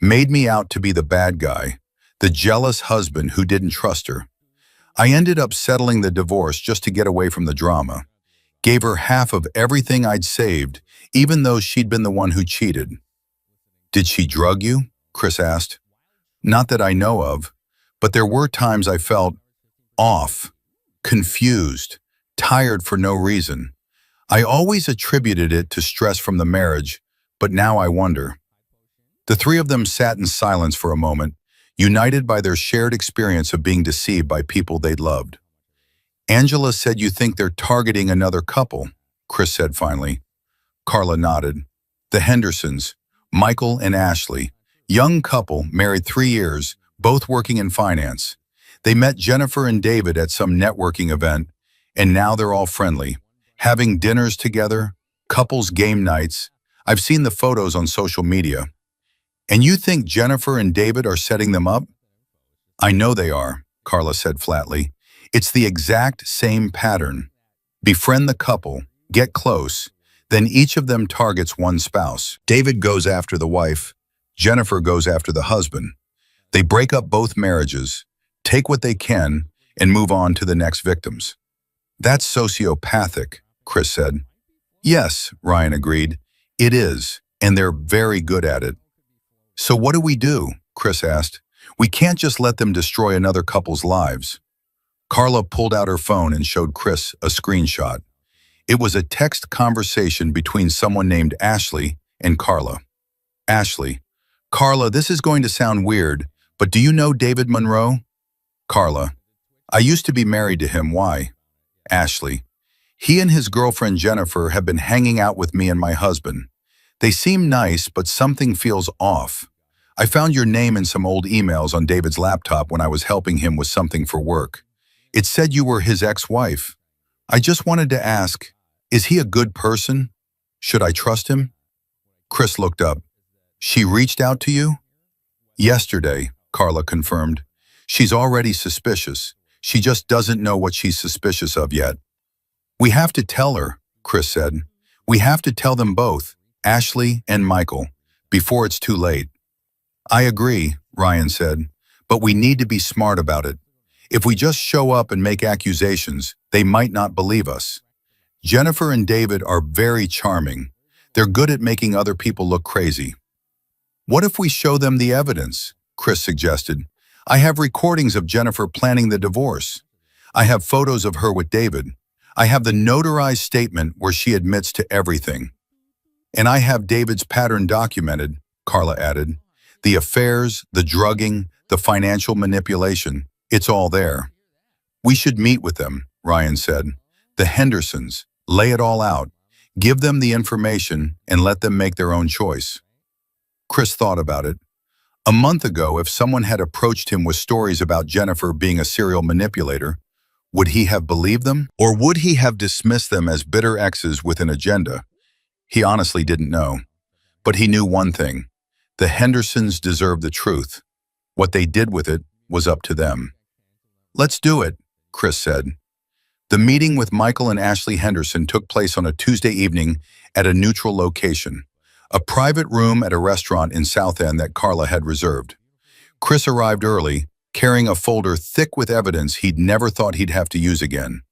Made me out to be the bad guy, the jealous husband who didn't trust her. I ended up settling the divorce just to get away from the drama. Gave her half of everything I'd saved, even though she'd been the one who cheated." "Did she drug you?" Chris asked. "Not that I know of, but there were times I felt off, confused, tired for no reason. I always attributed it to stress from the marriage, but now I wonder." The three of them sat in silence for a moment, united by their shared experience of being deceived by people they'd loved. "Angela said you think they're targeting another couple," Chris said finally. Carla nodded. "The Hendersons, Michael and Ashley, young couple, married 3 years, both working in finance. They met Jennifer and David at some networking event, and now they're all friendly, having dinners together, couples game nights. I've seen the photos on social media." "And you think Jennifer and David are setting them up?" "I know they are," Carla said flatly. "It's the exact same pattern. Befriend the couple, get close, then each of them targets one spouse. David goes after the wife, Jennifer goes after the husband. They break up both marriages, take what they can, and move on to the next victims." "That's sociopathic," Chris said. "Yes," Ryan agreed. "It is, and they're very good at it." "So what do we do?" Chris asked. "We can't just let them destroy another couple's lives." Carla pulled out her phone and showed Chris a screenshot. It was a text conversation between someone named Ashley and Carla. "Ashley, Carla, this is going to sound weird, but do you know David Monroe?" Carla, "I used to be married to him. Why?" Ashley, "He and his girlfriend Jennifer have been hanging out with me and my husband. They seem nice, but something feels off. I found your name in some old emails on David's laptop when I was helping him with something for work. It said you were his ex-wife. I just wanted to ask, is he a good person? Should I trust him?" Chris looked up. "She reached out to you?" "Yesterday," Carla confirmed. "She's already suspicious. She just doesn't know what she's suspicious of yet." "We have to tell her," Chris said. "We have to tell them both, Ashley and Michael, before it's too late." "I agree," Ryan said, "but we need to be smart about it. If we just show up and make accusations, they might not believe us. Jennifer and David are very charming. They're good at making other people look crazy." "What if we show them the evidence?" Chris suggested. "I have recordings of Jennifer planning the divorce. I have photos of her with David. I have the notarized statement where she admits to everything. And I have David's pattern documented," Carla added. "The affairs, the drugging, the financial manipulation, it's all there." "We should meet with them," Ryan said. "The Hendersons, lay it all out. Give them the information and let them make their own choice." Chris thought about it. A month ago, if someone had approached him with stories about Jennifer being a serial manipulator, would he have believed them? Or would he have dismissed them as bitter exes with an agenda? He honestly didn't know. But he knew one thing. The Hendersons deserved the truth. What they did with it was up to them. "Let's do it," Chris said. The meeting with Michael and Ashley Henderson took place on a Tuesday evening at a neutral location, a private room at a restaurant in South End that Carla had reserved. Chris arrived early, carrying a folder thick with evidence he'd never thought he'd have to use again.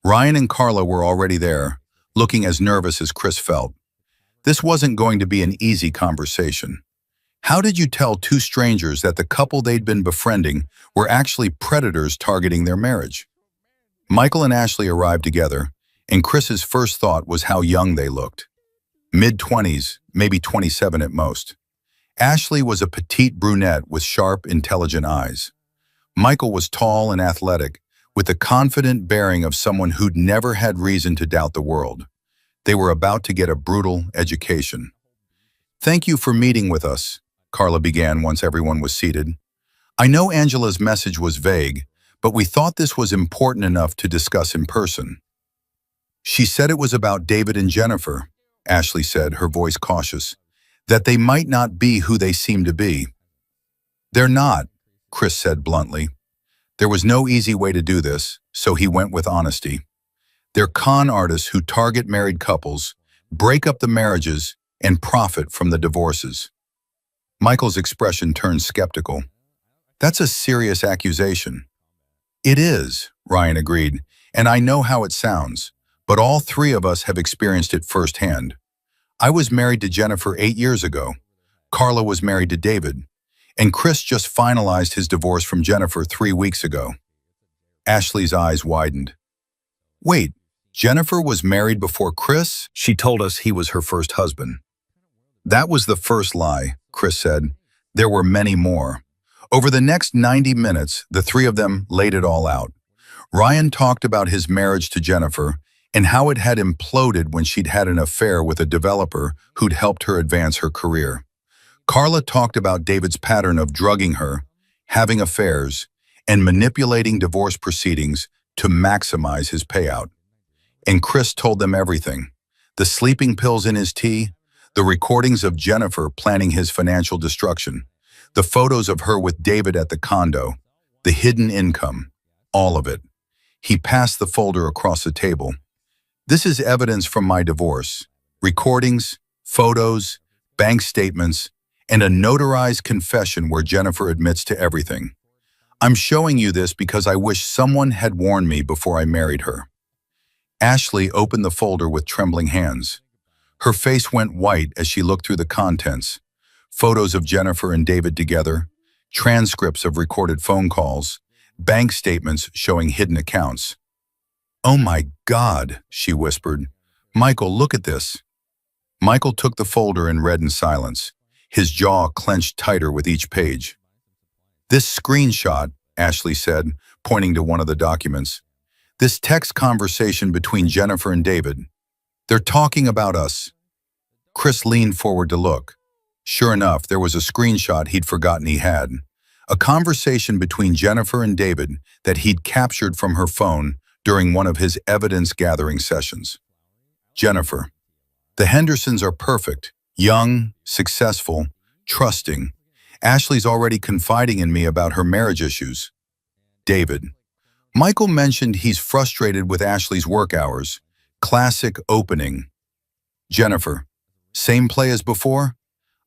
Ryan and Carla were already there, looking as nervous as Chris felt. This wasn't going to be an easy conversation. How did you tell two strangers that the couple they'd been befriending were actually predators targeting their marriage? Michael and Ashley arrived together, and Chris's first thought was how young they looked. Mid-20s, maybe 27 at most. Ashley was a petite brunette with sharp, intelligent eyes. Michael was tall and athletic, with the confident bearing of someone who'd never had reason to doubt the world. They were about to get a brutal education. "Thank you for meeting with us," Carla began once everyone was seated. "I know Angela's message was vague, but we thought this was important enough to discuss in person." "She said it was about David and Jennifer," Ashley said, her voice cautious, "that they might not be who they seem to be." "They're not," Chris said bluntly. There was no easy way to do this, so he went with honesty. "They're con artists who target married couples, break up the marriages, and profit from the divorces." Michael's expression turned skeptical. "That's a serious accusation." "It is," Ryan agreed, "and I know how it sounds, but all three of us have experienced it firsthand. I was married to Jennifer 8 years ago. Carla was married to David, and Chris just finalized his divorce from Jennifer 3 weeks ago." Ashley's eyes widened. "Wait, Jennifer was married before Chris? She told us he was her first husband." "That was the first lie," Chris said. "There were many more." Over the next 90 minutes, the three of them laid it all out. Ryan talked about his marriage to Jennifer and how it had imploded when she'd had an affair with a developer who'd helped her advance her career. Carla talked about David's pattern of drugging her, having affairs, and manipulating divorce proceedings to maximize his payout. And Chris told them everything: the sleeping pills in his tea, the recordings of Jennifer planning his financial destruction, the photos of her with David at the condo, the hidden income, all of it. He passed the folder across the table. "This is evidence from my divorce. Recordings, photos, bank statements, and a notarized confession where Jennifer admits to everything. I'm showing you this because I wish someone had warned me before I married her." Ashley opened the folder with trembling hands. Her face went white as she looked through the contents. Photos of Jennifer and David together, transcripts of recorded phone calls, bank statements showing hidden accounts. "Oh my God," she whispered. "Michael, look at this." Michael took the folder and read in silence, his jaw clenched tighter with each page. "This screenshot," Ashley said, pointing to one of the documents. "This text conversation between Jennifer and David. They're talking about us." Chris leaned forward to look. Sure enough, there was a screenshot he'd forgotten he had. A conversation between Jennifer and David that he'd captured from her phone during one of his evidence-gathering sessions. Jennifer: "The Hendersons are perfect, young, successful, trusting. Ashley's already confiding in me about her marriage issues." David: "Michael mentioned he's frustrated with Ashley's work hours. Classic opening." Jennifer: "Same play as before?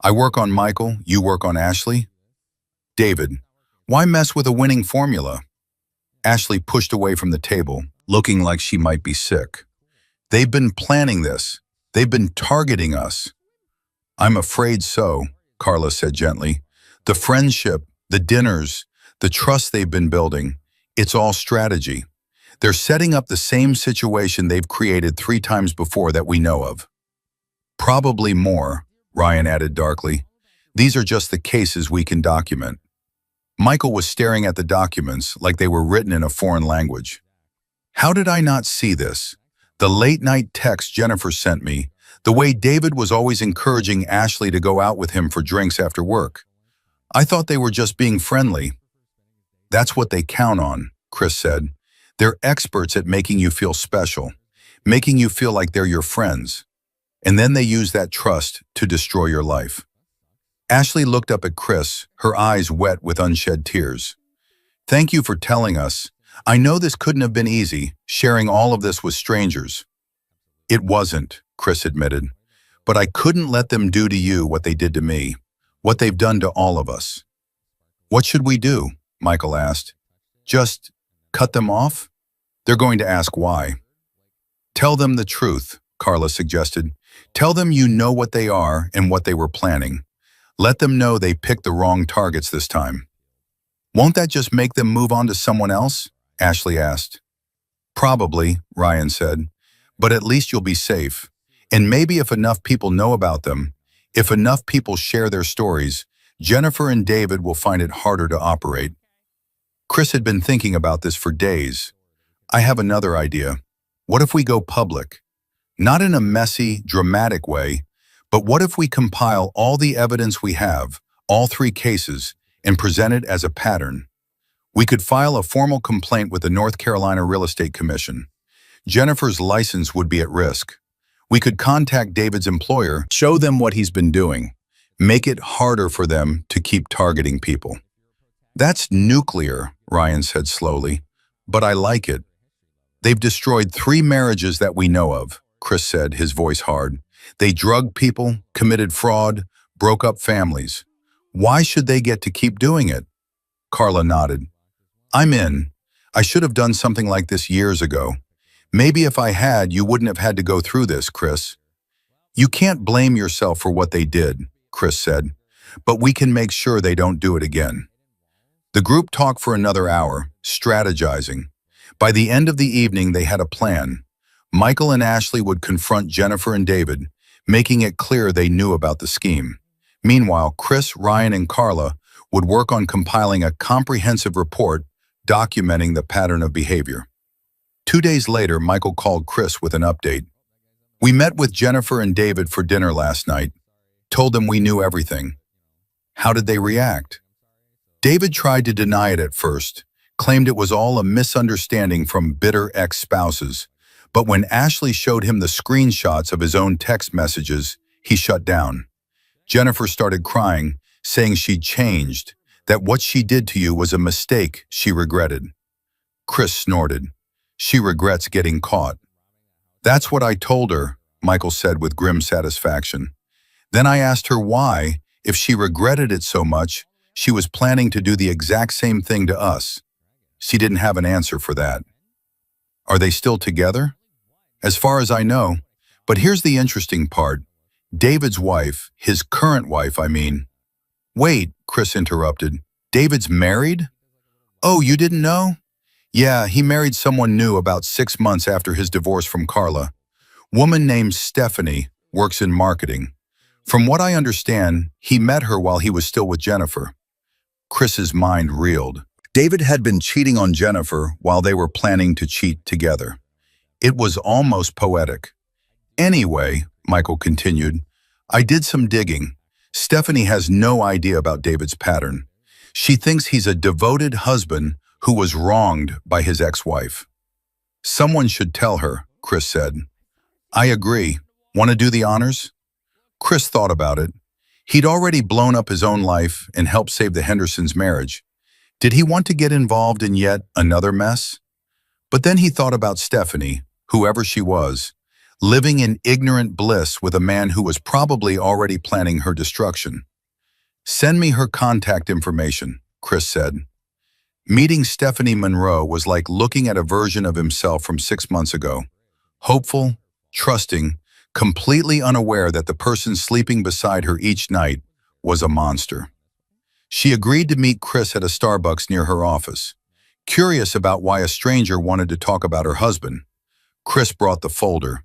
I work on Michael, you work on Ashley?" David: "Why mess with a winning formula?" Ashley pushed away from the table, looking like she might be sick. "They've been planning this. They've been targeting us." "I'm afraid so," Carla said gently. "The friendship, the dinners, the trust they've been building, it's all strategy. They're setting up the same situation they've created 3 times before that we know of." "Probably more," Ryan added darkly. "These are just the cases we can document." Michael was staring at the documents like they were written in a foreign language. "How did I not see this? The late-night text Jennifer sent me, the way David was always encouraging Ashley to go out with him for drinks after work. I thought they were just being friendly." "That's what they count on," Chris said. "They're experts at making you feel special, making you feel like they're your friends. And then they use that trust to destroy your life." Ashley looked up at Chris, her eyes wet with unshed tears. Thank you for telling us. I know this couldn't have been easy, sharing all of this with strangers. It wasn't, Chris admitted. But I couldn't let them do to you what they did to me, what they've done to all of us. What should we do? Michael asked. Just cut them off? They're going to ask why. Tell them the truth, Carla suggested. Tell them you know what they are and what they were planning. Let them know they picked the wrong targets this time. Won't that just make them move on to someone else? Ashley asked. Probably, Ryan said. But at least you'll be safe. And maybe if enough people know about them, if enough people share their stories, Jennifer and David will find it harder to operate. Chris had been thinking about this for days. I have another idea. What if we go public? Not in a messy, dramatic way, but what if we compile all the evidence we have, all three cases, and present it as a pattern? We could file a formal complaint with the North Carolina Real Estate Commission. Jennifer's license would be at risk. We could contact David's employer, show them what he's been doing, make it harder for them to keep targeting people. That's nuclear, Ryan said slowly, but I like it. They've destroyed 3 marriages that we know of, Chris said, his voice hard. They drugged people, committed fraud, broke up families. Why should they get to keep doing it? Carla nodded. I'm in. I should have done something like this years ago. Maybe if I had, you wouldn't have had to go through this, Chris. You can't blame yourself for what they did, Chris said, but we can make sure they don't do it again. The group talked for another hour, strategizing. By the end of the evening, they had a plan. Michael and Ashley would confront Jennifer and David, making it clear they knew about the scheme. Meanwhile, Chris, Ryan, and Carla would work on compiling a comprehensive report documenting the pattern of behavior. 2 days later, Michael called Chris with an update. We met with Jennifer and David for dinner last night, told them we knew everything. How did they react? David tried to deny it at first, claimed it was all a misunderstanding from bitter ex-spouses, but when Ashley showed him the screenshots of his own text messages, he shut down. Jennifer started crying, saying she'd changed, that what she did to you was a mistake she regretted. Chris snorted. She regrets getting caught. That's what I told her, Michael said with grim satisfaction. Then I asked her why, if she regretted it so much, she was planning to do the exact same thing to us. She didn't have an answer for that. Are they still together? As far as I know. But here's the interesting part. David's wife, his current wife, I mean. Wait, Chris interrupted. David's married? Oh, you didn't know? Yeah, he married someone new about 6 months after his divorce from Carla. Woman named Stephanie, works in marketing. From what I understand, he met her while he was still with Jennifer. Chris's mind reeled. David had been cheating on Jennifer while they were planning to cheat together. It was almost poetic. Anyway, Michael continued, I did some digging. Stephanie has no idea about David's pattern. She thinks he's a devoted husband who was wronged by his ex-wife. Someone should tell her, Chris said. I agree. Want to do the honors? Chris thought about it. He'd already blown up his own life and helped save the Hendersons' marriage. Did he want to get involved in yet another mess? But then he thought about Stephanie, whoever she was, living in ignorant bliss with a man who was probably already planning her destruction. Send me her contact information, Chris said. Meeting Stephanie Monroe was like looking at a version of himself from 6 months ago. Hopeful, trusting, completely unaware that the person sleeping beside her each night was a monster. She agreed to meet Chris at a Starbucks near her office. Curious about why a stranger wanted to talk about her husband, Chris brought the folder.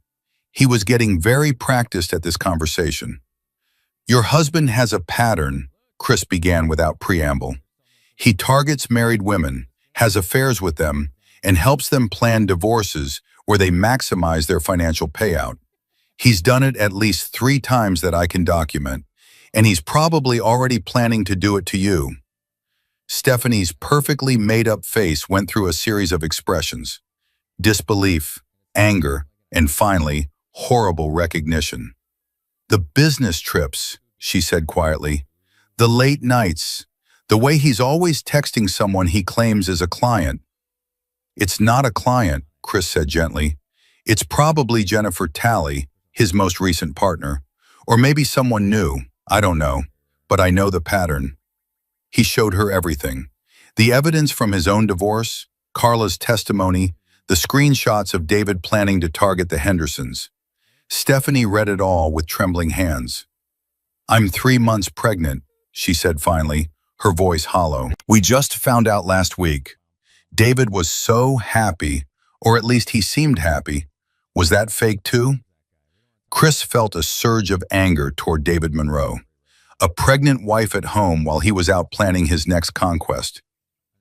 He was getting very practiced at this conversation. Your husband has a pattern, Chris began without preamble. He targets married women, has affairs with them, and helps them plan divorces where they maximize their financial payout. He's done it at least 3 times that I can document, and he's probably already planning to do it to you. Stephanie's perfectly made-up face went through a series of expressions. Disbelief, anger, and finally, horrible recognition. The business trips, she said quietly. The late nights, The way he's always texting someone he claims is a client. It's not a client, Chris said gently. It's probably Jennifer Talley, his most recent partner. Or maybe someone new, I don't know. But I know the pattern. He showed her everything. The evidence from his own divorce, Carla's testimony, the screenshots of David planning to target the Hendersons. Stephanie read it all with trembling hands. "I'm 3 months pregnant," she said finally, her voice hollow. "We just found out last week." David was so happy, or at least he seemed happy. Was that fake too? Chris felt a surge of anger toward David Monroe. A pregnant wife at home while he was out planning his next conquest.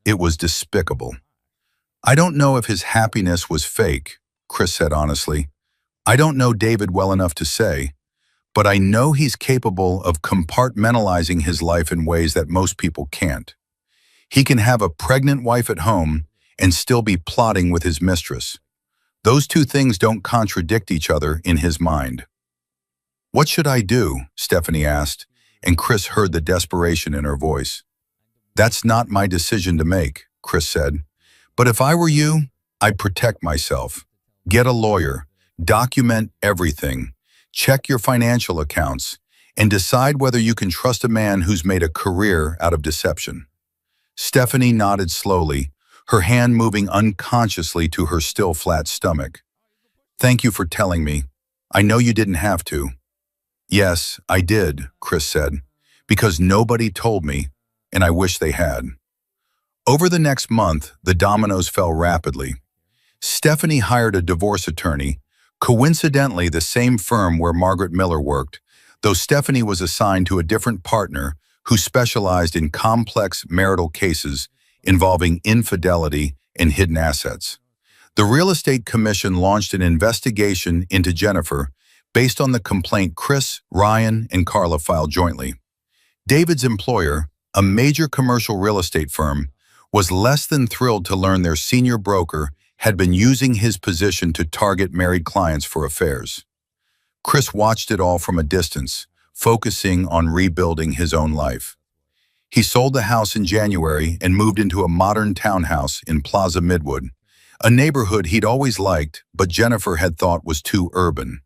It was despicable. "I don't know if his happiness was fake," Chris said honestly. "I don't know David well enough to say, but I know he's capable of compartmentalizing his life in ways that most people can't. He can have a pregnant wife at home and still be plotting with his mistress. Those two things don't contradict each other in his mind." "What should I do?" Stephanie asked, and Chris heard the desperation in her voice. "That's not my decision to make," Chris said. "But if I were you, I'd protect myself. Get a lawyer, document everything, check your financial accounts, and decide whether you can trust a man who's made a career out of deception." Stephanie nodded slowly, her hand moving unconsciously to her still flat stomach. "Thank you for telling me. I know you didn't have to." "Yes, I did," Chris said, "because nobody told me, and I wish they had." Over the next month, the dominoes fell rapidly. Stephanie hired a divorce attorney, coincidentally the same firm where Margaret Miller worked, though Stephanie was assigned to a different partner who specialized in complex marital cases involving infidelity and hidden assets. The Real Estate Commission launched an investigation into Jennifer based on the complaint Chris, Ryan, and Carla filed jointly. David's employer, a major commercial real estate firm, was less than thrilled to learn their senior broker had been using his position to target married clients for affairs. Chris watched it all from a distance, focusing on rebuilding his own life. He sold the house in January and moved into a modern townhouse in Plaza Midwood, a neighborhood he'd always liked but Jennifer had thought was too urban.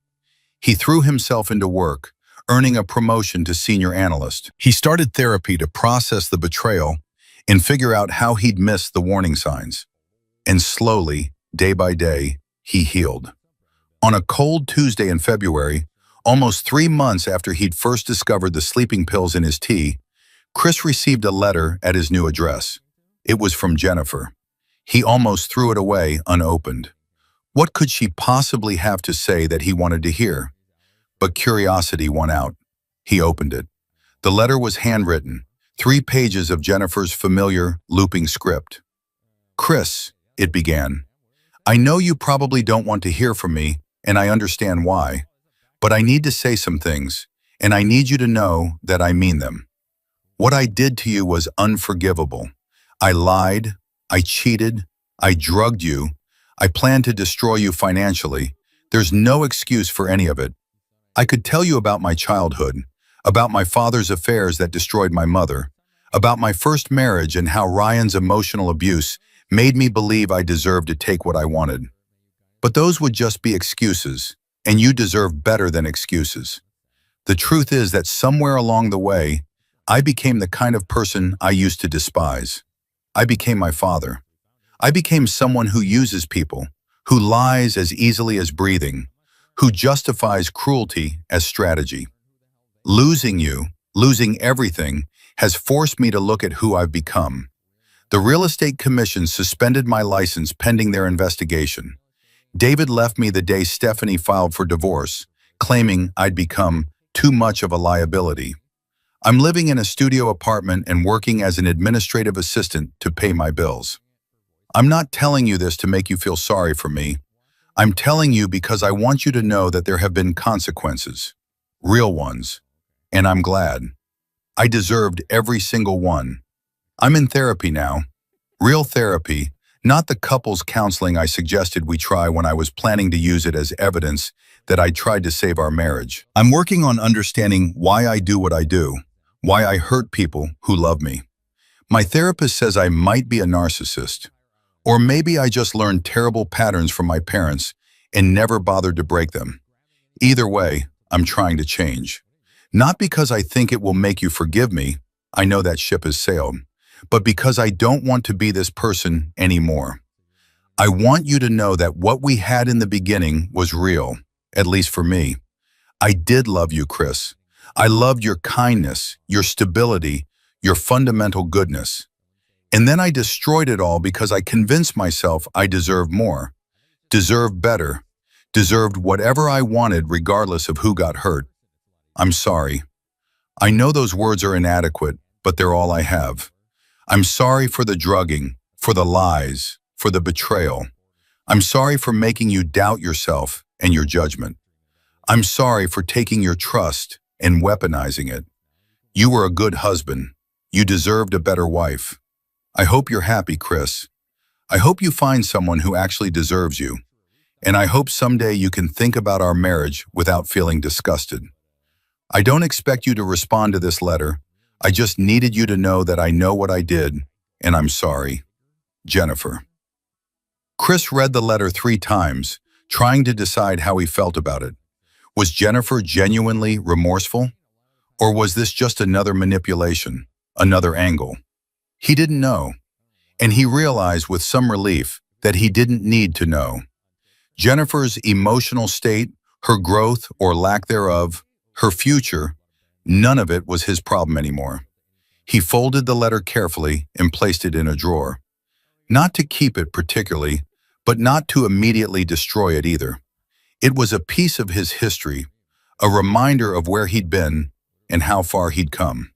He threw himself into work, earning a promotion to senior analyst. He started therapy to process the betrayal and figure out how he'd missed the warning signs. And slowly, day by day, he healed. On a cold Tuesday in February, almost 3 months after he'd first discovered the sleeping pills in his tea, Chris received a letter at his new address. It was from Jennifer. He almost threw it away unopened. What could she possibly have to say that he wanted to hear? But curiosity won out. He opened it. The letter was handwritten, 3 pages of Jennifer's familiar, looping script. "Chris," it began, "I know you probably don't want to hear from me, and I understand why. But I need to say some things, and I need you to know that I mean them. What I did to you was unforgivable. I lied, I cheated, I drugged you, I planned to destroy you financially. There's no excuse for any of it. I could tell you about my childhood, about my father's affairs that destroyed my mother, about my first marriage and how Ryan's emotional abuse made me believe I deserved to take what I wanted. But those would just be excuses, and you deserve better than excuses. The truth is that somewhere along the way, I became the kind of person I used to despise. I became my father. I became someone who uses people, who lies as easily as breathing, who justifies cruelty as strategy. Losing you, losing everything, has forced me to look at who I've become. The Real Estate Commission suspended my license pending their investigation. David left me the day Stephanie filed for divorce, claiming I'd become too much of a liability. I'm living in a studio apartment and working as an administrative assistant to pay my bills. I'm not telling you this to make you feel sorry for me. I'm telling you because I want you to know that there have been consequences, real ones, and I'm glad. I deserved every single one. I'm in therapy now, real therapy, not the couples counseling I suggested we try when I was planning to use it as evidence that I tried to save our marriage. I'm working on understanding why I do what I do, why I hurt people who love me. My therapist says I might be a narcissist. Or maybe I just learned terrible patterns from my parents and never bothered to break them. Either way, I'm trying to change. Not because I think it will make you forgive me, I know that ship has sailed, but because I don't want to be this person anymore. I want you to know that what we had in the beginning was real, at least for me. I did love you, Chris. I loved your kindness, your stability, your fundamental goodness. And then I destroyed it all because I convinced myself I deserved more, deserved better, deserved whatever I wanted regardless of who got hurt. I'm sorry. I know those words are inadequate, but they're all I have. I'm sorry for the drugging, for the lies, for the betrayal. I'm sorry for making you doubt yourself and your judgment. I'm sorry for taking your trust and weaponizing it. You were a good husband. You deserved a better wife. I hope you're happy, Chris. I hope you find someone who actually deserves you. And I hope someday you can think about our marriage without feeling disgusted. I don't expect you to respond to this letter. I just needed you to know that I know what I did, and I'm sorry. Jennifer. Chris read the letter 3 times, trying to decide how he felt about it. Was Jennifer genuinely remorseful? Or was this just another manipulation, another angle? He didn't know, and he realized with some relief that he didn't need to know. Jennifer's emotional state, her growth or lack thereof, her future, none of it was his problem anymore. He folded the letter carefully and placed it in a drawer. Not to keep it particularly, but not to immediately destroy it either. It was a piece of his history, a reminder of where he'd been and how far he'd come.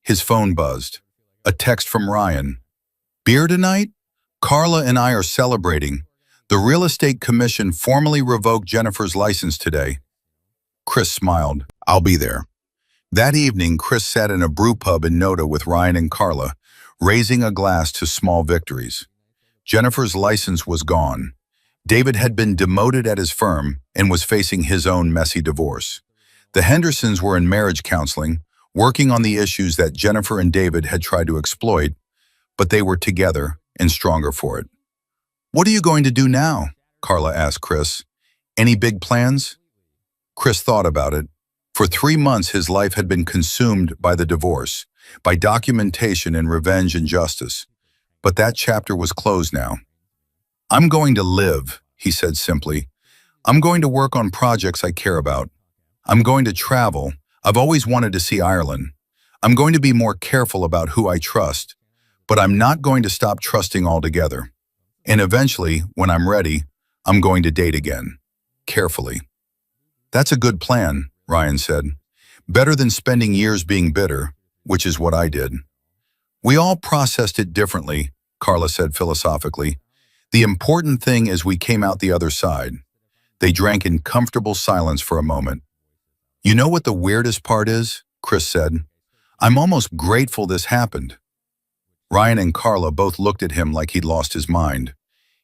His phone buzzed. A text from Ryan. Beer tonight? Carla and I are celebrating. The real estate commission formally revoked Jennifer's license today. Chris smiled. I'll be there. That evening, Chris sat in a brew pub in Noda with Ryan and Carla, raising a glass to small victories. Jennifer's license was gone. David had been demoted at his firm and was facing his own messy divorce. The Hendersons were in marriage counseling, working on the issues that Jennifer and David had tried to exploit, but they were together and stronger for it. What are you going to do now? Carla asked Chris. Any big plans? Chris thought about it. For 3 months, his life had been consumed by the divorce, by documentation and revenge and justice. But that chapter was closed now. I'm going to live, he said simply. I'm going to work on projects I care about. I'm going to travel. I've always wanted to see Ireland. I'm going to be more careful about who I trust, but I'm not going to stop trusting altogether. And eventually, when I'm ready, I'm going to date again. Carefully. That's a good plan, Ryan said. Better than spending years being bitter, which is what I did. We all processed it differently, Carla said philosophically. The important thing is we came out the other side. They drank in comfortable silence for a moment. You know what the weirdest part is? Chris said. I'm almost grateful this happened. Ryan and Carla both looked at him like he'd lost his mind.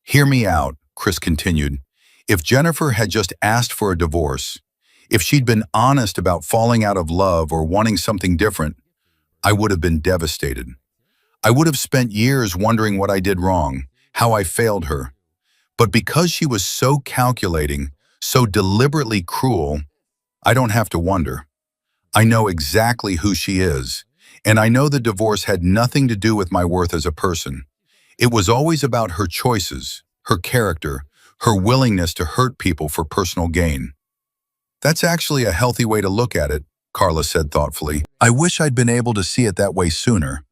Hear me out, Chris continued. If Jennifer had just asked for a divorce, if she'd been honest about falling out of love or wanting something different, I would have been devastated. I would have spent years wondering what I did wrong, how I failed her. But because she was so calculating, so deliberately cruel, I don't have to wonder. I know exactly who she is, and I know the divorce had nothing to do with my worth as a person. It was always about her choices, her character, her willingness to hurt people for personal gain. That's actually a healthy way to look at it, Carla said thoughtfully. I wish I'd been able to see it that way sooner.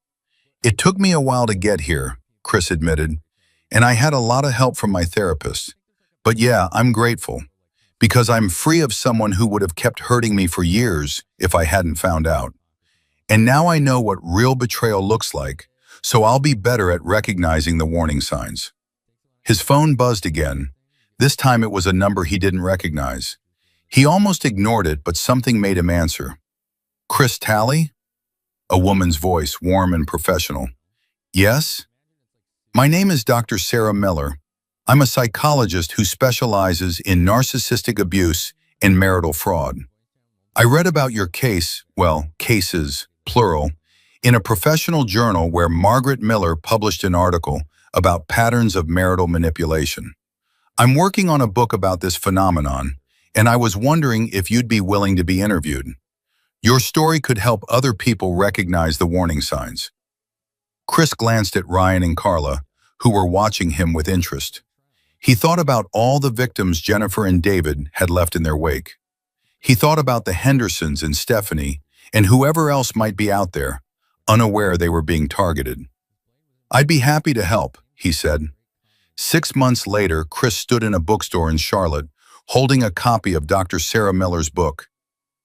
It took me a while to get here, Chris admitted, and I had a lot of help from my therapist. But yeah, I'm grateful, because I'm free of someone who would have kept hurting me for years if I hadn't found out. And now I know what real betrayal looks like, so I'll be better at recognizing the warning signs. His phone buzzed again. This time it was a number he didn't recognize. He almost ignored it, but something made him answer. Chris Talley? A woman's voice, warm and professional. Yes? My name is Dr. Sarah Miller. I'm a psychologist who specializes in narcissistic abuse and marital fraud. I read about your case, well, cases, plural, in a professional journal where Margaret Miller published an article about patterns of marital manipulation. I'm working on a book about this phenomenon, and I was wondering if you'd be willing to be interviewed. Your story could help other people recognize the warning signs. Chris glanced at Ryan and Carla, who were watching him with interest. He thought about all the victims Jennifer and David had left in their wake. He thought about the Hendersons and Stephanie and whoever else might be out there, unaware they were being targeted. "I'd be happy to help," he said. 6 months later, Chris stood in a bookstore in Charlotte, holding a copy of Dr. Sarah Miller's book,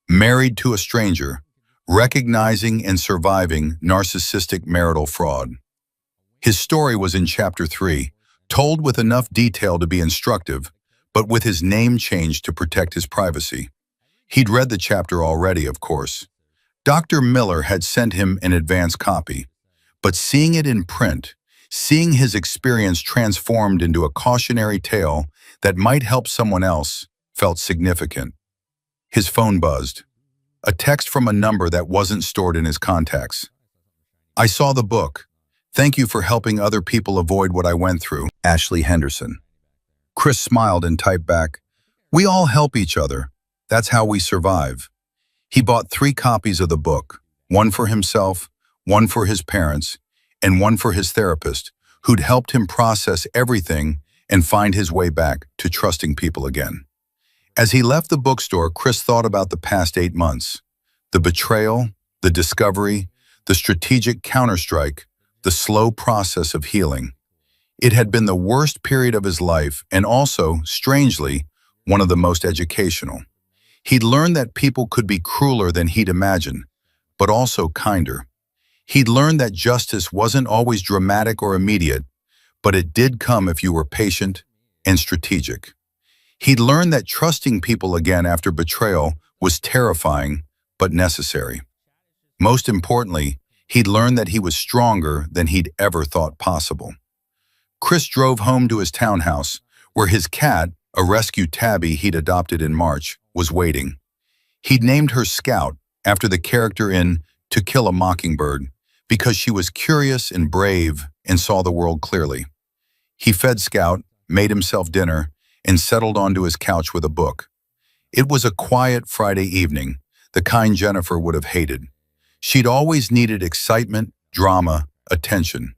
Married to a Stranger, Recognizing and Surviving Narcissistic Marital Fraud. His story was in Chapter 3, told with enough detail to be instructive, but with his name changed to protect his privacy. He'd read the chapter already, of course. Dr. Miller had sent him an advance copy, but seeing it in print, seeing his experience transformed into a cautionary tale that might help someone else, felt significant. His phone buzzed. A text from a number that wasn't stored in his contacts. "I saw the book. Thank you for helping other people avoid what I went through. Ashley Henderson." Chris smiled and typed back, "We all help each other. That's how we survive." He bought 3 copies of the book, one for himself, one for his parents, and one for his therapist, who'd helped him process everything and find his way back to trusting people again. As he left the bookstore, Chris thought about the past 8 months. The betrayal, the discovery, the strategic counterstrike, the slow process of healing. It had been the worst period of his life and also, strangely, one of the most educational. He'd learned that people could be crueler than he'd imagined, but also kinder. He'd learned that justice wasn't always dramatic or immediate, but it did come if you were patient and strategic. He'd learned that trusting people again after betrayal was terrifying, but necessary. Most importantly, he'd learned that he was stronger than he'd ever thought possible. Chris drove home to his townhouse, where his cat, a rescue tabby he'd adopted in March, was waiting. He'd named her Scout after the character in To Kill a Mockingbird because she was curious and brave and saw the world clearly. He fed Scout, made himself dinner, and settled onto his couch with a book. It was a quiet Friday evening, the kind Jennifer would have hated. She'd always needed excitement, drama, attention.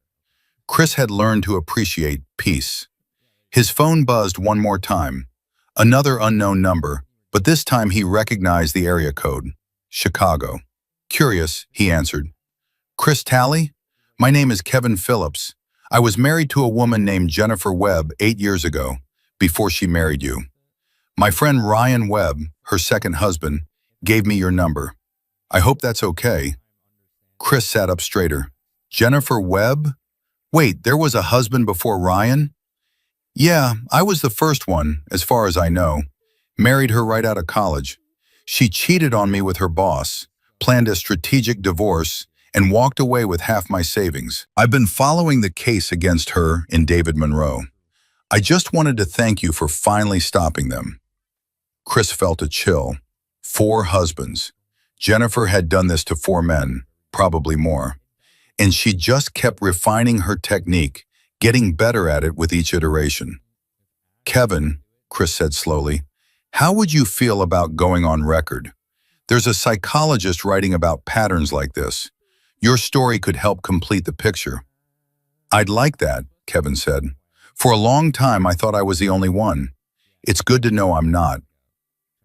Chris had learned to appreciate peace. His phone buzzed one more time. Another unknown number, but this time he recognized the area code. Chicago. "Curious," he answered. "Chris Talley? My name is Kevin Phillips. I was married to a woman named Jennifer Webb 8 years ago, before she married you. My friend Ryan Webb, her second husband, gave me your number. I hope that's okay." Chris sat up straighter. "Jennifer Webb? Wait, there was a husband before Ryan?" "Yeah, I was the first one, as far as I know. Married her right out of college. She cheated on me with her boss, planned a strategic divorce, and walked away with half my savings. I've been following the case against her and David Monroe. I just wanted to thank you for finally stopping them." Chris felt a chill. 4 husbands. Jennifer had done this to 4 men, probably more. And she just kept refining her technique, getting better at it with each iteration. "Kevin," Chris said slowly, "how would you feel about going on record? There's a psychologist writing about patterns like this. Your story could help complete the picture." "I'd like that," Kevin said. "For a long time I thought I was the only one. It's good to know I'm not."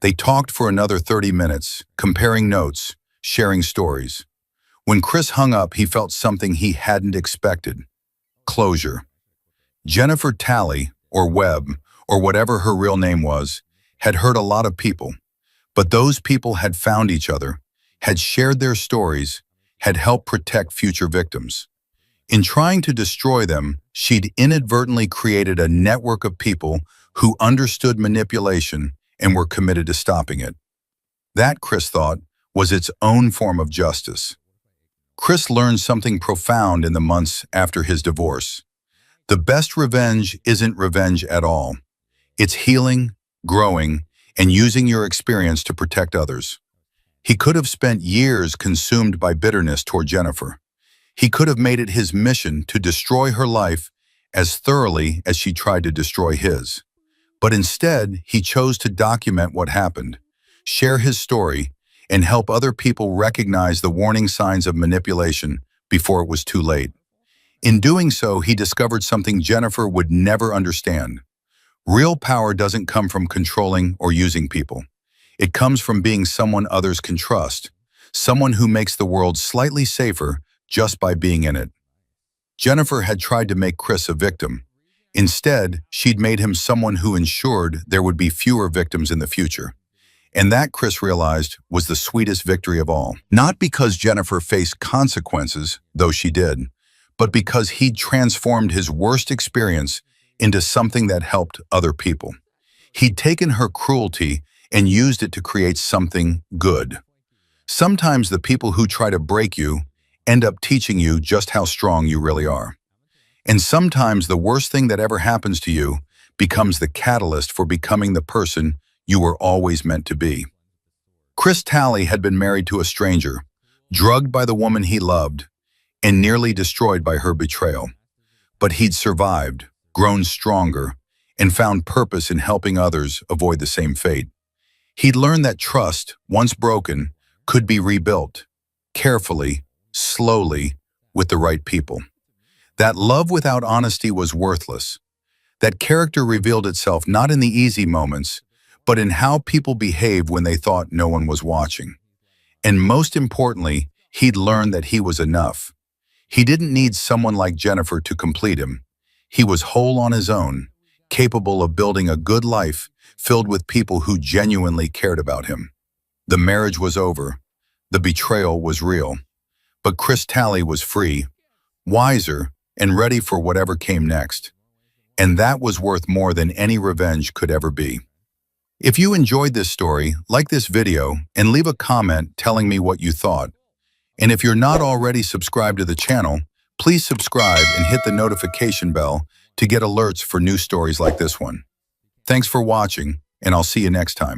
They talked for another 30 minutes, comparing notes, sharing stories. When Chris hung up, he felt something he hadn't expected. Closure. Jennifer Talley, or Webb, or whatever her real name was, had hurt a lot of people. But those people had found each other, had shared their stories, had helped protect future victims. In trying to destroy them, she'd inadvertently created a network of people who understood manipulation and were committed to stopping it. That, Chris thought, was its own form of justice. Chris learned something profound in the months after his divorce. The best revenge isn't revenge at all. It's healing, growing, and using your experience to protect others. He could have spent years consumed by bitterness toward Jennifer. He could have made it his mission to destroy her life as thoroughly as she tried to destroy his. But instead, he chose to document what happened, share his story, and help other people recognize the warning signs of manipulation before it was too late. In doing so, he discovered something Jennifer would never understand. Real power doesn't come from controlling or using people. It comes from being someone others can trust, someone who makes the world slightly safer just by being in it. Jennifer had tried to make Chris a victim. Instead, she'd made him someone who ensured there would be fewer victims in the future. And that, Chris realized, was the sweetest victory of all. Not because Jennifer faced consequences, though she did, but because he'd transformed his worst experience into something that helped other people. He'd taken her cruelty and used it to create something good. Sometimes the people who try to break you end up teaching you just how strong you really are. And sometimes the worst thing that ever happens to you becomes the catalyst for becoming the person you were always meant to be. Chris Talley had been married to a stranger, drugged by the woman he loved, and nearly destroyed by her betrayal. But he'd survived, grown stronger, and found purpose in helping others avoid the same fate. He'd learned that trust, once broken, could be rebuilt, carefully, slowly, with the right people. That love without honesty was worthless. That character revealed itself not in the easy moments, but in how people behave when they thought no one was watching. And most importantly, he'd learned that he was enough. He didn't need someone like Jennifer to complete him. He was whole on his own, capable of building a good life filled with people who genuinely cared about him. The marriage was over. The betrayal was real. But Chris Talley was free, wiser, and ready for whatever came next. And that was worth more than any revenge could ever be. If you enjoyed this story, like this video and leave a comment telling me what you thought. And if you're not already subscribed to the channel, please subscribe and hit the notification bell to get alerts for new stories like this one. Thanks for watching, and I'll see you next time.